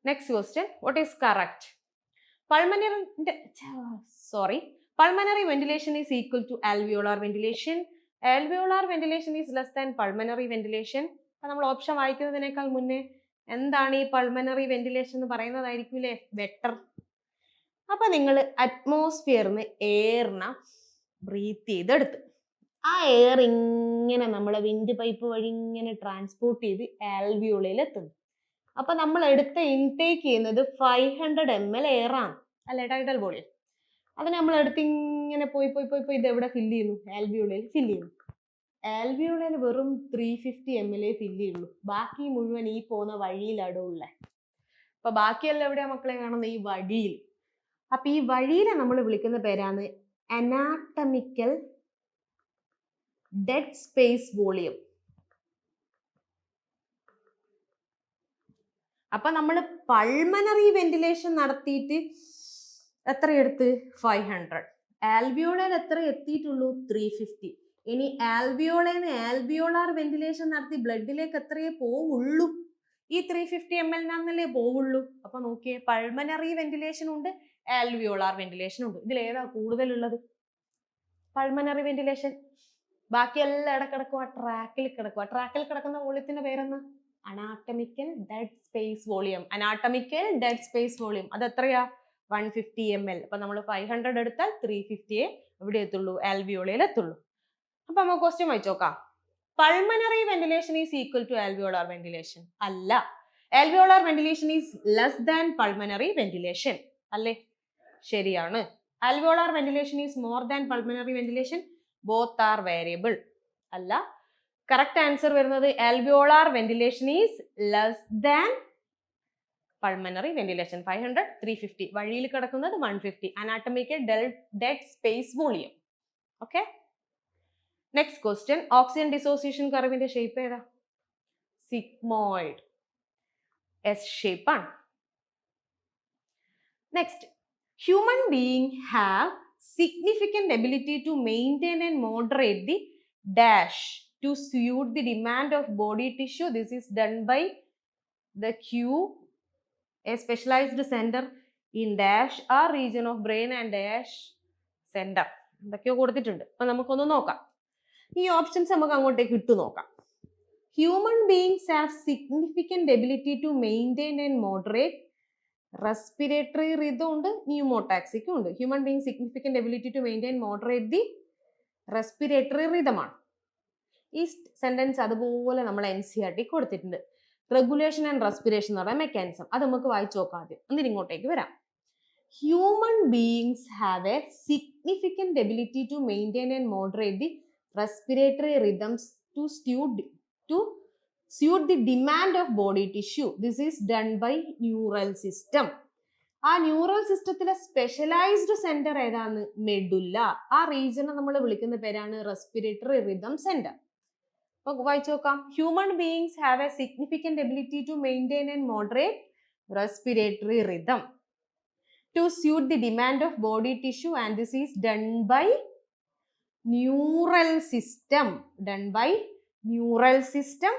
Next question, what is correct? Pulmonary ventilation is equal to alveolar ventilation. Alveolar ventilation is less than pulmonary ventilation. അപ്പൊ നമ്മൾ ഓപ്ഷൻ വായിക്കുന്നതിനേക്കാൾ മുന്നേ എന്താണ് ഈ പൾമനറി വെന്റിലേഷൻ എന്ന് പറയുന്നതായിരിക്കൂലേ ബെറ്റർ. അപ്പൊ നിങ്ങൾ അറ്റ്മോസ്ഫിയറിന്ന് എയറിനെ ബ്രീത്ത് ചെയ്തെടുത്ത് ആ എയർ ഇങ്ങനെ നമ്മളെ വിൻഡ് പൈപ്പ് വഴി ഇങ്ങനെ ട്രാൻസ്പോർട്ട് ചെയ്ത് ആൽവിയോളയിൽ എത്തുന്നു. അപ്പൊ നമ്മൾ എടുത്ത ഇൻടേക്ക് ചെയ്യുന്നത് 500 ml എയർ ആണ് അല്ലെ, ടൈഡൽ വോളിയം. അത് നമ്മൾ എടുത്ത് ഇങ്ങനെ പോയി ഇത് എവിടെ ഫില്ല് ചെയ്യുന്നു? ആൽവിയോളയിൽ ഫില്ല് ചെയ്യുന്നു. ആൽവിയോളയിൽ വെറും 350 ml ഫില്ല് ചെയ്യുള്ളൂ. ബാക്കി മുഴുവൻ ഈ പോകുന്ന വഴിയിലാണ് ഉള്ളത്. അപ്പൊ ബാക്കിയെല്ലാം എവിടെയാ മക്കളെ കാണുന്നത്? ഈ വഴിയിൽ. അപ്പൊ ഈ വഴിയിലെ നമ്മൾ വിളിക്കുന്ന പേരാണ് അനാട്ടമിക്കൽ ഡെഡ് സ്പേസ് വോളിയം. അപ്പൊ നമ്മൾ പൾമനറി വെന്റിലേഷൻ നടത്തിയിട്ട് എത്ര എടുത്ത്? 500. ആൽവിയോളയിൽ എത്ര എത്തിയിട്ടുള്ളൂ? 350. ഇനി ആൽവിയോളേന്ന് ആൽവിയോളാർ വെന്റിലേഷൻ നടത്തി ബ്ലഡിലേക്ക് എത്രയേ പോവുള്ളൂ? ഈ 350 ml എന്നല്ലേ പോവുള്ളൂ. അപ്പൊ നോക്കിയേ, പൾമനറി വെന്റിലേഷൻ ഉണ്ട്, ആൽവിയോളാർ വെന്റിലേഷൻ ഉണ്ട്. ഇതിൽ ഏതാ കൂടുതലുള്ളത്? Pulmonary ventilation. ബാക്കിയെല്ലാം എവിടെ കിടക്കുക? ട്രാക്കിൽ കിടക്കുക. ട്രാക്കിൽ കിടക്കുന്ന വോളിയത്തിന്റെ പേരെന്നാ? Anatomical dead space volume. Anatomical dead space volume അത് എത്രയാ? 150 ml. അപ്പൊ നമ്മൾ 500 എടുത്താൽ 350 എവിടെ എത്തുള്ളൂ? ആൽവിയോളയിൽ എത്തുള്ളൂ. അപ്പൊ നമുക്ക് ക്വസ്റ്റ്യൻ വായിച്ചു നോക്കാം. Pulmonary ventilation is equal to alveolar ventilation. അല്ല, alveolar ventilation is less than pulmonary ventilation. അല്ലേ? ശരിയാണ്. Alveolar ventilation is more than pulmonary ventilation. Both are variable. അല്ല, കറക്റ്റ് ആൻസർ വരുന്നത് alveolar ventilation is less than pulmonary ventilation. 500, 350. വഴിയിൽ കിടക്കുന്നത് 150. Anatomical dead space volume. Okay. Next question, oxygen dissociation കർവിന്റെ ഷേപ്പ് ഏതാ? സിഗ്മോയിഡ്. എസ് ഷേപ്പ് ആണ്. Next, human being have significant ability to maintain and moderate the dash to suit the demand of body tissue. This is done by the Q, a specialized center in dash or region of brain and dash center. എന്തൊക്കെയോ കൊടുത്തിട്ടുണ്ട്. അപ്പൊ നമുക്കൊന്ന് നോക്കാം. ഈ ഓപ്ഷൻസ് നമുക്ക് അങ്ങോട്ടേക്ക് ഇട്ടു നോക്കാം. Human beings have significant ability to maintain and moderate respiratory rhythm ഉണ്ട്, ന്യൂമോടാക്സിക്കും ഉണ്ട്. Human being significant ability to maintain moderate the respiratory റിതമാണ്. ഈ സെന്റൻസ് അതുപോലെ നമ്മൾ NCERT കൊടുത്തിട്ടുണ്ട്. റെഗുലേഷൻ ആൻഡ് റെസ്പിറേഷൻ എന്ന് പറയുന്ന മെക്കാനിസം അത് നമുക്ക് വായിച്ചു നോക്കാം ആദ്യം. എന്നിട്ട് ഇങ്ങോട്ടേക്ക് വരാം. Human beings have a significant ability to maintain and moderate the respiratory rhythms to suit the demand of body tissue. This is done by neural system. ആ ന്യൂറൽ സിസ്റ്റത്തിലെ സ്പെഷ്യലൈസ്ഡ് സെന്റർ ഏതാണ്? മെഡുല്ല. ആ റീജിയനെ നമ്മൾ വിളിക്കുന്ന പേരാണ് റെസ്പിറേറ്ററി റിതം സെന്റർ. അപ്പൊ വായിച്ചു നോക്കാം. Human beings have a significant ability to maintain and moderate respiratory rhythm to suit the demand of body tissue and this is done by neural system. Done by neural system.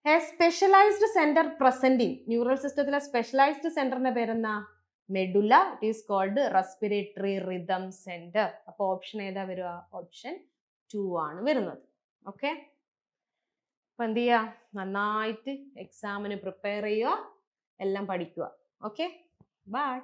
A specialized center present in neural സിസ്റ്റത്തിലെ സ്പെഷ്യലൈസ്ഡ് സെന്ററിന്റെ പേരെന്നാ? Medulla, it is called respiratory rhythm centre. അപ്പോൾ ഓപ്ഷൻ ഏതാ വരിക? ഓപ്ഷൻ 2 ആണ് വരുന്നത്. ഓക്കെ, അപ്പൊ എന്ത് ചെയ്യുക? നന്നായിട്ട് എക്സാമിന് പ്രിപ്പയർ ചെയ്യുക, എല്ലാം പഠിക്കുക. Okay, by.